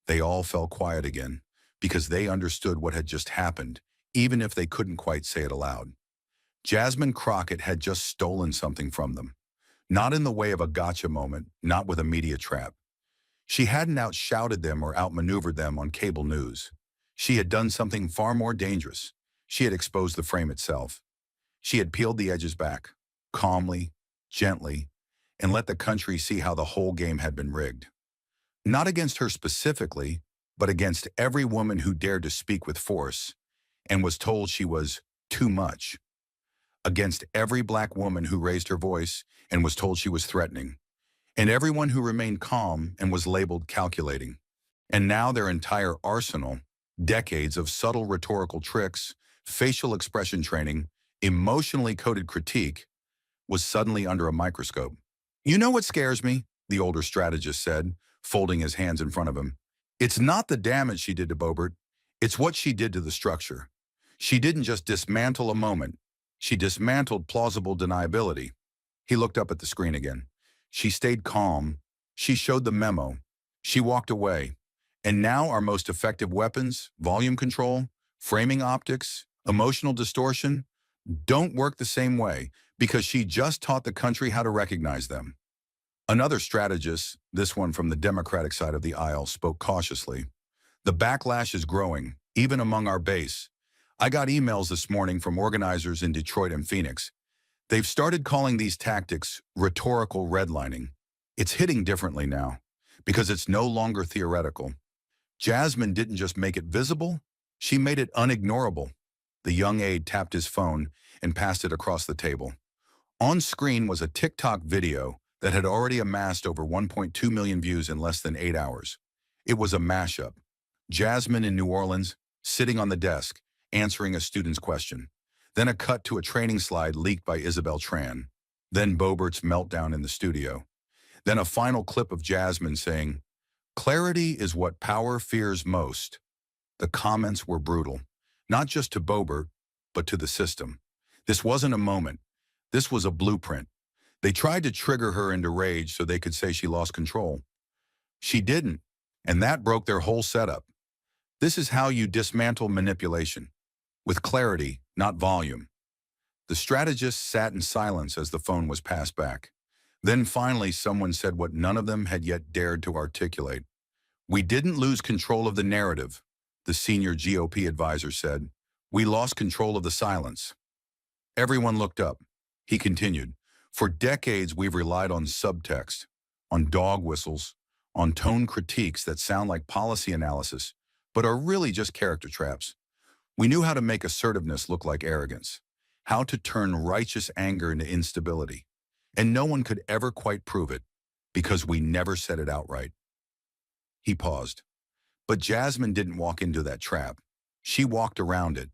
Speaker 1: They all fell quiet again because they understood what had just happened, even if they couldn't quite say it aloud. Jasmine Crockett had just stolen something from them. Not in the way of a gotcha moment, not with a media trap. She hadn't outshouted them or outmaneuvered them on cable news. She had done something far more dangerous. She had exposed the frame itself. She had peeled the edges back, calmly, gently, and let the country see how the whole game had been rigged. Not against her specifically, but against every woman who dared to speak with force and was told she was too much. Against every black woman who raised her voice and was told she was threatening. And everyone who remained calm and was labeled calculating. And now their entire arsenal, decades of subtle rhetorical tricks, facial expression training, emotionally coded critique, was suddenly under a microscope. "You know what scares me?" the older strategist said, folding his hands in front of him. "It's not the damage she did to Boebert. It's what she did to the structure. She didn't just dismantle a moment. She dismantled plausible deniability." He looked up at the screen again. She stayed calm. She showed the memo. She walked away. And now our most effective weapons, volume control, framing optics, emotional distortion, don't work the same way because she just taught the country how to recognize them. Another strategist, this one from the Democratic side of the aisle, spoke cautiously. "The backlash is growing, even among our base. I got emails this morning from organizers in Detroit and Phoenix. They've started calling these tactics rhetorical redlining. It's hitting differently now, because it's no longer theoretical. Jasmine didn't just make it visible, she made it unignorable." The young aide tapped his phone and passed it across the table. On screen was a TikTok video that had already amassed over 1.2 million views in less than 8 hours. It was a mashup. Jasmine in New Orleans, sitting on the desk, answering a student's question. Then a cut to a training slide leaked by Isabel Tran. Then Boebert's meltdown in the studio. Then a final clip of Jasmine saying, "Clarity is what power fears most." The comments were brutal, not just to Boebert, but to the system. This wasn't a moment. This was a blueprint. They tried to trigger her into rage so they could say she lost control. She didn't, and that broke their whole setup. This is how you dismantle manipulation. With clarity, not volume. The strategist sat in silence as the phone was passed back. Then finally someone said what none of them had yet dared to articulate. "We didn't lose control of the narrative," the senior GOP advisor said. "We lost control of the silence." Everyone looked up. He continued, "For decades we've relied on subtext, on dog whistles, on tone critiques that sound like policy analysis, but are really just character traps. We knew how to make assertiveness look like arrogance, how to turn righteous anger into instability. And no one could ever quite prove it, because we never said it outright." He paused. But Jasmine didn't walk into that trap. She walked around it.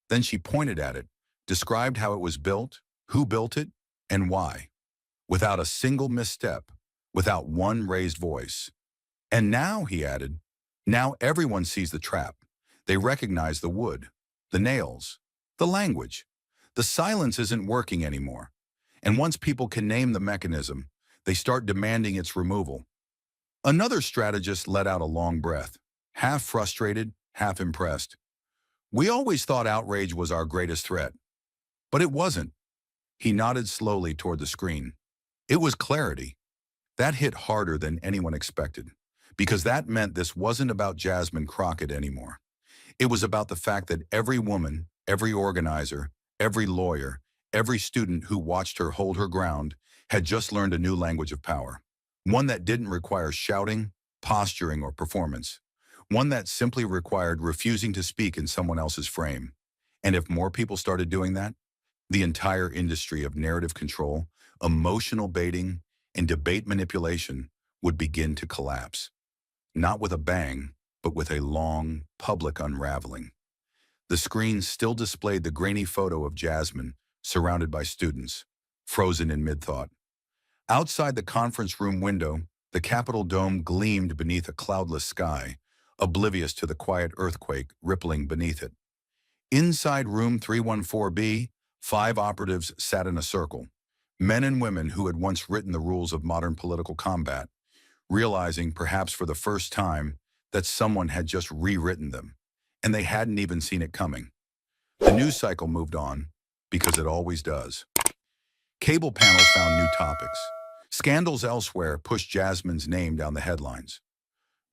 Speaker 1: Then she pointed at it, described how it was built, who built it, and why. Without a single misstep, without one raised voice. "And now," he added, "now everyone sees the trap. They recognize the wood, the nails, the language. The silence isn't working anymore. And once people can name the mechanism, they start demanding its removal." Another strategist let out a long breath, half frustrated, half impressed. "We always thought outrage was our greatest threat. But it wasn't." He nodded slowly toward the screen. "It was clarity." That hit harder than anyone expected, because that meant this wasn't about Jasmine Crockett anymore. It was about the fact that every woman, every organizer, every lawyer, every student who watched her hold her ground had just learned a new language of power. One that didn't require shouting, posturing, or performance. One that simply required refusing to speak in someone else's frame. And if more people started doing that, the entire industry of narrative control, emotional baiting, and debate manipulation would begin to collapse. Not with a bang, but with a long, public unraveling. The screen still displayed the grainy photo of Jasmine, surrounded by students, frozen in mid-thought. Outside the conference room window, the Capitol dome gleamed beneath a cloudless sky, oblivious to the quiet earthquake rippling beneath it. Inside room 314B, 5 operatives sat in a circle, Men and women who had once written the rules of modern political combat, realizing, perhaps for the first time, that someone had just rewritten them, and they hadn't even seen it coming. The news cycle moved on, because it always does. Cable panels found new topics. Scandals elsewhere pushed Jasmine's name down the headlines.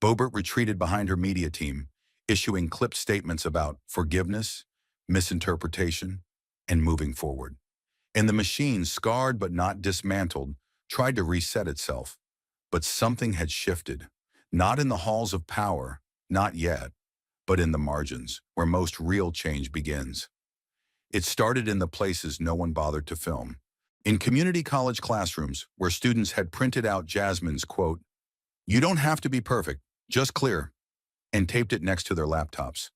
Speaker 1: Boebert retreated behind her media team, issuing clipped statements about forgiveness, misinterpretation, and moving forward. And the machine, scarred but not dismantled, tried to reset itself. But something had shifted, not in the halls of power, not yet, but in the margins, where most real change begins. It started in the places no one bothered to film. In community college classrooms, where students had printed out Jasmine's quote, "You don't have to be perfect, just clear," and taped it next to their laptops.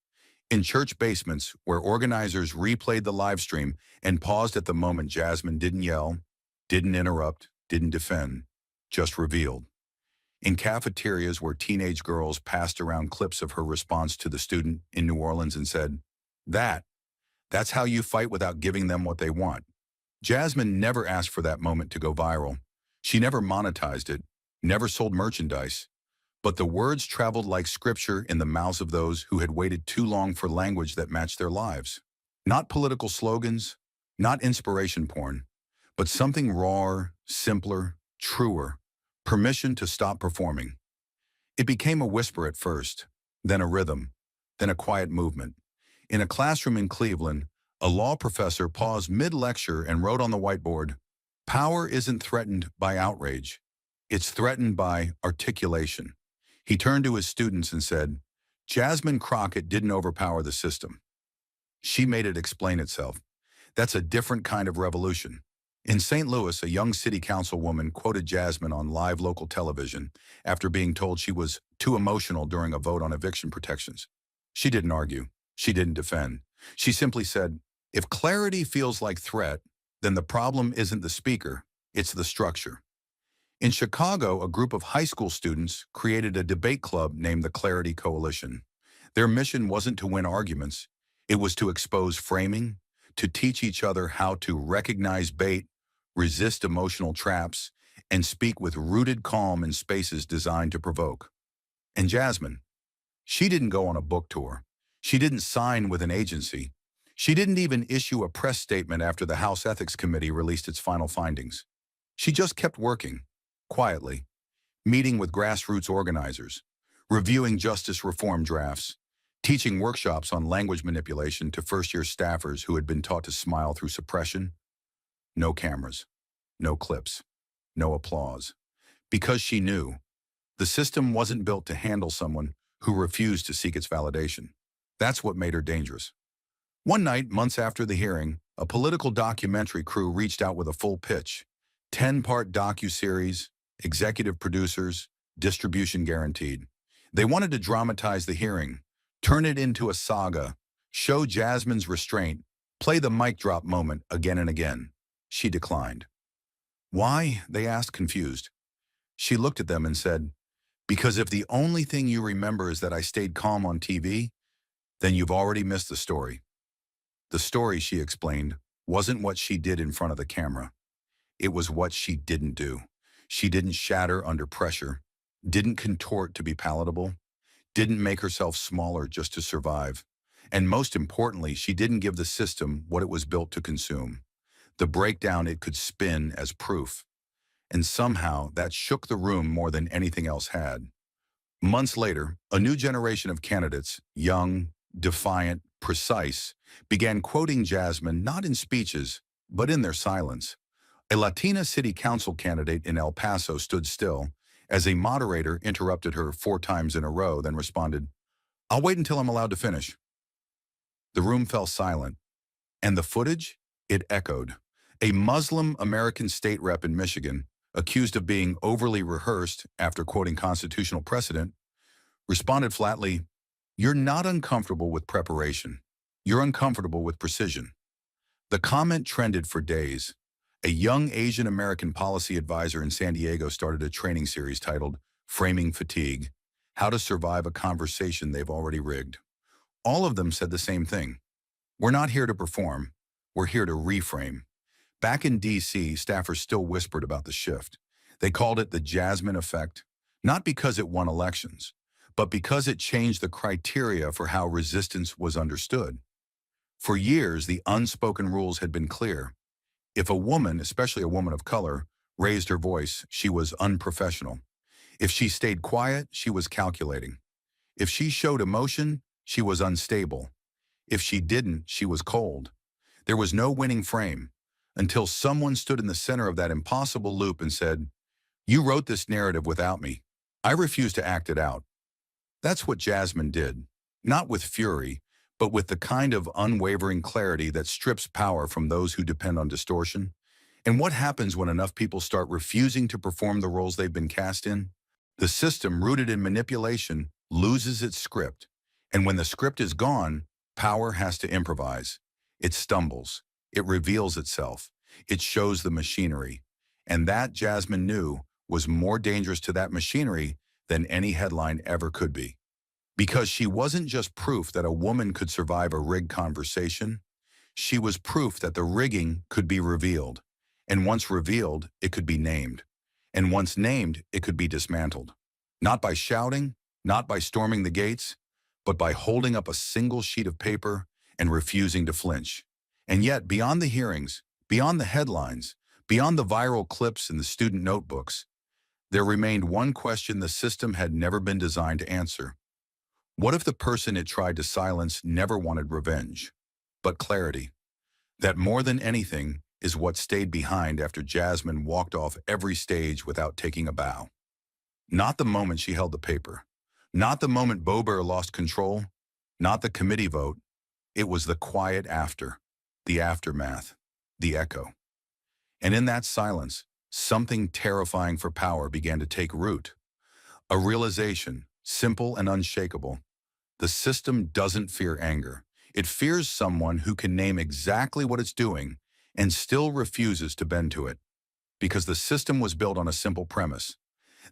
Speaker 1: In church basements, where organizers replayed the live stream and paused at the moment Jasmine didn't yell, didn't interrupt, didn't defend, just revealed. In cafeterias where teenage girls passed around clips of her response to the student in New Orleans and said, That's how you fight without giving them what they want." Jasmine never asked for that moment to go viral. She never monetized it, never sold merchandise. But the words traveled like scripture in the mouths of those who had waited too long for language that matched their lives. Not political slogans, not inspiration porn, but something rawer, simpler, truer. Permission to stop performing. It became a whisper at first, then a rhythm, then a quiet movement. In a classroom in Cleveland, a law professor paused mid-lecture and wrote on the whiteboard, "Power isn't threatened by outrage. It's threatened by articulation." He turned to his students and said, "Jasmine Crockett didn't overpower the system. She made it explain itself. That's a different kind of revolution." In St. Louis, a young city councilwoman quoted Jasmine on live local television after being told she was too emotional during a vote on eviction protections. She didn't argue. She didn't defend. She simply said, "If clarity feels like threat, then the problem isn't the speaker, it's the structure." In Chicago, a group of high school students created a debate club named the Clarity Coalition. Their mission wasn't to win arguments. It was to expose framing, to teach each other how to recognize bait, resist emotional traps, and speak with rooted calm in spaces designed to provoke. And Jasmine, she didn't go on a book tour. She didn't sign with an agency. She didn't even issue a press statement after the House Ethics Committee released its final findings. She just kept working, quietly, meeting with grassroots organizers, reviewing justice reform drafts, teaching workshops on language manipulation to first-year staffers who had been taught to smile through suppression. No cameras, no clips, no applause. Because she knew the system wasn't built to handle someone who refused to seek its validation. That's what made her dangerous. One night, months after the hearing, a political documentary crew reached out with a full pitch. 10-part docuseries, executive producers, distribution guaranteed. They wanted to dramatize the hearing, turn it into a saga, show Jasmine's restraint, play the mic drop moment again and again. She declined. "Why?" they asked, confused. She looked at them and said, "Because if the only thing you remember is that I stayed calm on TV, then you've already missed the story." The story, she explained, wasn't what she did in front of the camera. It was what she didn't do. She didn't shatter under pressure, didn't contort to be palatable, didn't make herself smaller just to survive. And most importantly, she didn't give the system what it was built to consume, the breakdown it could spin as proof. And somehow that shook the room more than anything else had. Months later, a new generation of candidates, young, defiant, precise, began quoting Jasmine not in speeches, but in their silence. A Latina city council candidate in El Paso stood still as a moderator interrupted her 4 times in a row, then responded, "I'll wait until I'm allowed to finish." The room fell silent, and the footage, it echoed. A Muslim American state rep in Michigan, accused of being overly rehearsed after quoting constitutional precedent, responded flatly, "You're not uncomfortable with preparation. You're uncomfortable with precision." The comment trended for days. A young Asian American policy advisor in San Diego started a training series titled Framing Fatigue: How to Survive a Conversation They've Already Rigged. All of them said the same thing. We're not here to perform. We're here to reframe. Back in D.C., staffers still whispered about the shift. They called it the Jasmine effect, not because it won elections, but because it changed the criteria for how resistance was understood. For years, the unspoken rules had been clear. If a woman, especially a woman of color, raised her voice, she was unprofessional. If she stayed quiet, she was calculating. If she showed emotion, she was unstable. If she didn't, she was cold. There was no winning frame until someone stood in the center of that impossible loop and said, "You wrote this narrative without me. I refuse to act it out." That's what Jasmine did, not with fury, but with the kind of unwavering clarity that strips power from those who depend on distortion. And what happens when enough people start refusing to perform the roles they've been cast in? The system, rooted in manipulation, loses its script. And when the script is gone, power has to improvise. It stumbles. It reveals itself. It shows the machinery. And that, Jasmine knew, was more dangerous to that machinery than any headline ever could be. Because she wasn't just proof that a woman could survive a rigged conversation, she was proof that the rigging could be revealed. And once revealed, it could be named. And once named, it could be dismantled. Not by shouting, not by storming the gates, but by holding up a single sheet of paper and refusing to flinch. And yet, beyond the hearings, beyond the headlines, beyond the viral clips in the student notebooks, there remained one question the system had never been designed to answer. What if the person it tried to silence never wanted revenge, but clarity? That more than anything is what stayed behind after Jasmine walked off every stage without taking a bow. Not the moment she held the paper, not the moment Boebert lost control, not the committee vote. It was the quiet after, the aftermath, the echo. And in that silence, something terrifying for power began to take root. A realization, simple and unshakable. The system doesn't fear anger. It fears someone who can name exactly what it's doing and still refuses to bend to it. Because the system was built on a simple premise,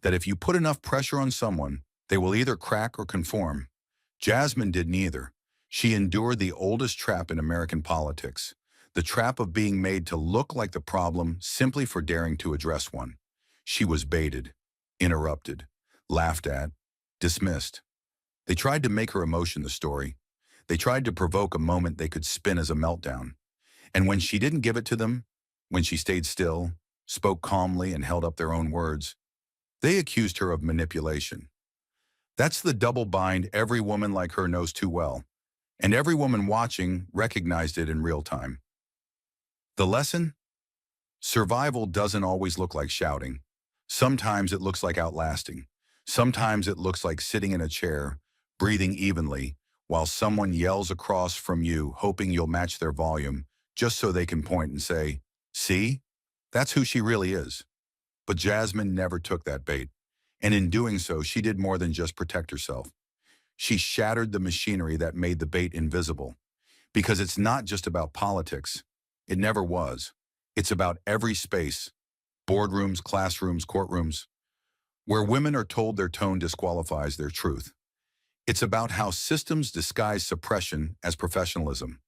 Speaker 1: that if you put enough pressure on someone, they will either crack or conform. Jasmine did neither. She endured the oldest trap in American politics, the trap of being made to look like the problem simply for daring to address one. She was baited, interrupted, laughed at, dismissed. They tried to make her emotion the story. They tried to provoke a moment they could spin as a meltdown. And when she didn't give it to them, when she stayed still, spoke calmly, and held up their own words, they accused her of manipulation. That's the double bind every woman like her knows too well, and every woman watching recognized it in real time. The lesson? Survival doesn't always look like shouting. Sometimes it looks like outlasting. Sometimes it looks like sitting in a chair, breathing evenly, while someone yells across from you, hoping you'll match their volume, just so they can point and say, "See? That's who she really is." But Jasmine never took that bait. And in doing so, she did more than just protect herself. She shattered the machinery that made the bait invisible. Because it's not just about politics. It never was. It's about every space, boardrooms, classrooms, courtrooms, where women are told their tone disqualifies their truth. It's about how systems disguise suppression as professionalism.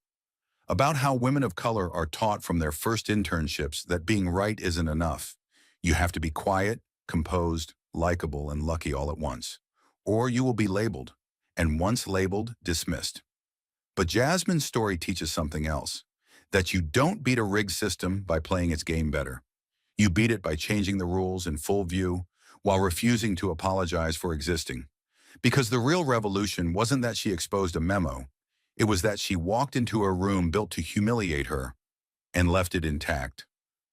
Speaker 1: About how women of color are taught from their first internships that being right isn't enough. You have to be quiet, composed, likable, and lucky all at once. Or you will be labeled, and once labeled, dismissed. But Jasmine's story teaches something else, that you don't beat a rigged system by playing its game better. You beat it by changing the rules in full view while refusing to apologize for existing. Because the real revolution wasn't that she exposed a memo. It was that she walked into a room built to humiliate her and left it intact.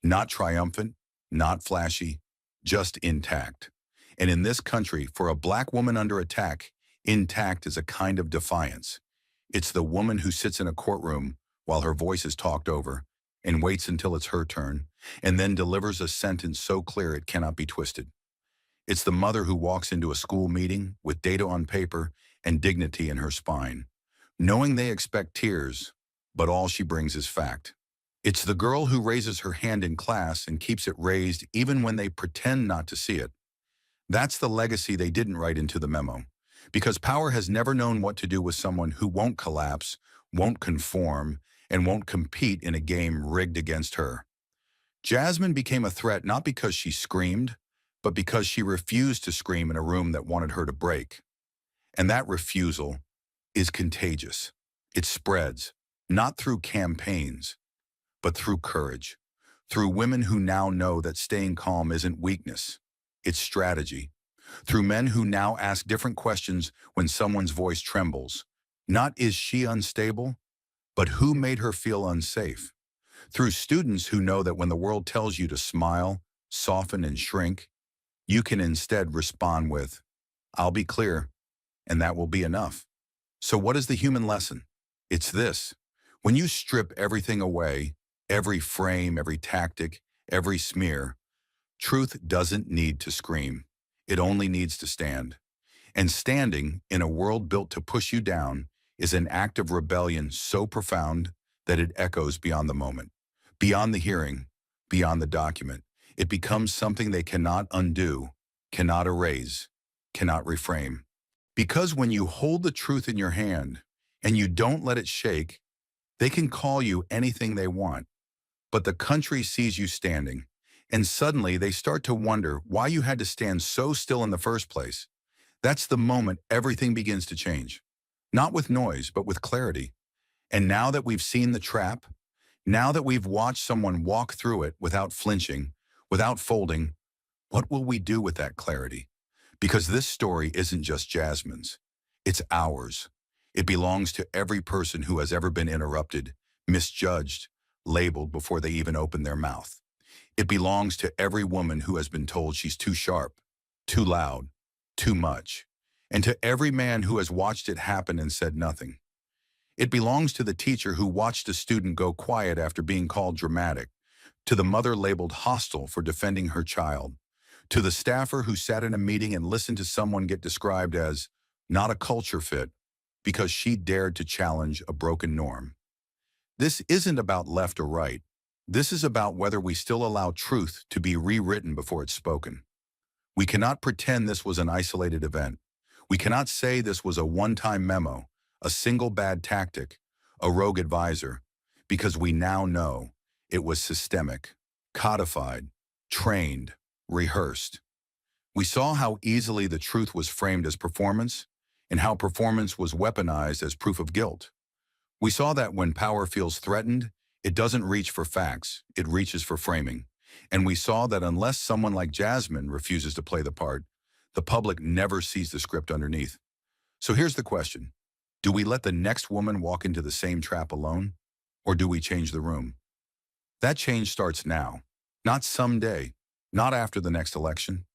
Speaker 1: Not triumphant, not flashy, just intact. And in this country, for a black woman under attack, intact is a kind of defiance. It's the woman who sits in a courtroom while her voice is talked over and waits until it's her turn, and then delivers a sentence so clear it cannot be twisted. It's the mother who walks into a school meeting with data on paper and dignity in her spine, knowing they expect tears, but all she brings is fact. It's the girl who raises her hand in class and keeps it raised even when they pretend not to see it. That's the legacy they didn't write into the memo, because power has never known what to do with someone who won't collapse, won't conform, and won't compete in a game rigged against her. Jasmine became a threat not because she screamed, but because she refused to scream in a room that wanted her to break. And that refusal is contagious. It spreads, not through campaigns, but through courage, through women who now know that staying calm isn't weakness, it's strategy, through men who now ask different questions when someone's voice trembles. Not is she unstable, but who made her feel unsafe? Through students who know that when the world tells you to smile, soften, and shrink, you can instead respond with, I'll be clear, and that will be enough. So what is the human lesson? It's this. When you strip everything away, every frame, every tactic, every smear, truth doesn't need to scream. It only needs to stand. And standing in a world built to push you down is an act of rebellion so profound that it echoes beyond the moment, beyond the hearing, beyond the document. It becomes something they cannot undo, cannot erase, cannot reframe. Because when you hold the truth in your hand and you don't let it shake, they can call you anything they want. But the country sees you standing, and suddenly they start to wonder why you had to stand so still in the first place. That's the moment everything begins to change. Not with noise, but with clarity. And now that we've seen the trap, now that we've watched someone walk through it without flinching, without folding, what will we do with that clarity? Because this story isn't just Jasmine's. It's ours. It belongs to every person who has ever been interrupted, misjudged, labeled before they even open their mouth. It belongs to every woman who has been told she's too sharp, too loud, too much, and to every man who has watched it happen and said nothing. It belongs to the teacher who watched a student go quiet after being called dramatic, to the mother labeled hostile for defending her child, to the staffer who sat in a meeting and listened to someone get described as not a culture fit because she dared to challenge a broken norm. This isn't about left or right. This is about whether we still allow truth to be rewritten before it's spoken. We cannot pretend this was an isolated event. We cannot say this was a one-time memo, a single bad tactic, a rogue advisor, because we now know it was systemic, codified, trained, rehearsed. We saw how easily the truth was framed as performance and how performance was weaponized as proof of guilt. We saw that when power feels threatened, it doesn't reach for facts, it reaches for framing. And we saw that unless someone like Jasmine refuses to play the part, the public never sees the script underneath. So here's the question. Do we let the next woman walk into the same trap alone? Or do we change the room? That change starts now, not someday, not after the next election.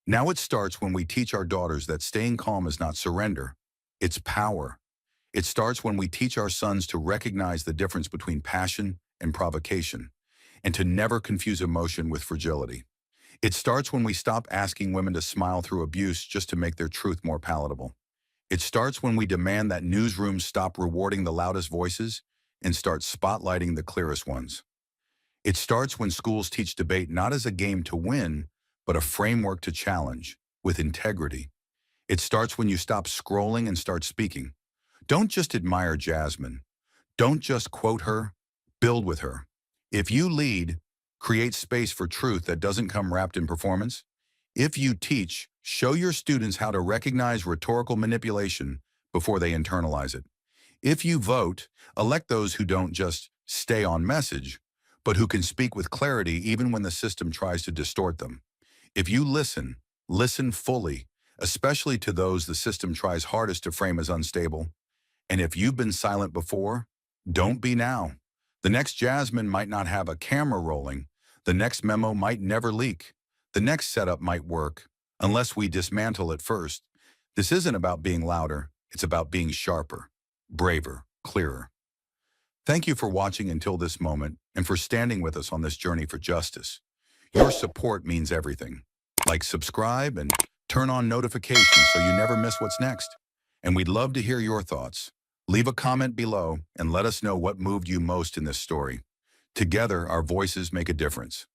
Speaker 1: Now it starts when we teach our daughters that staying calm is not surrender, it's power. It starts when we teach our sons to recognize the difference between passion and provocation, and to never confuse emotion with fragility. It starts when we stop asking women to smile through abuse just to make their truth more palatable. It starts when we demand that newsrooms stop rewarding the loudest voices and start spotlighting the clearest ones. It starts when schools teach debate not as a game to win, but a framework to challenge, with integrity. It starts when you stop scrolling and start speaking. Don't just admire Jasmine. Don't just quote her, build with her. If you lead, create space for truth that doesn't come wrapped in performance. If you teach, show your students how to recognize rhetorical manipulation before they internalize it. If you vote, elect those who don't just stay on message, but who can speak with clarity even when the system tries to distort them. If you listen, listen fully, especially to those the system tries hardest to frame as unstable. And if you've been silent before, don't be now. The next Jasmine might not have a camera rolling. The next memo might never leak. The next setup might work, unless we dismantle it first. This isn't about being louder. It's about being sharper, braver, clearer. Thank you for watching until this moment and for standing with us on this journey for justice. Your support means everything. Like, subscribe, and turn on notifications so you never miss what's next. And we'd love to hear your thoughts. Leave a comment below and let us know what moved you most in this story. Together, our voices make a difference.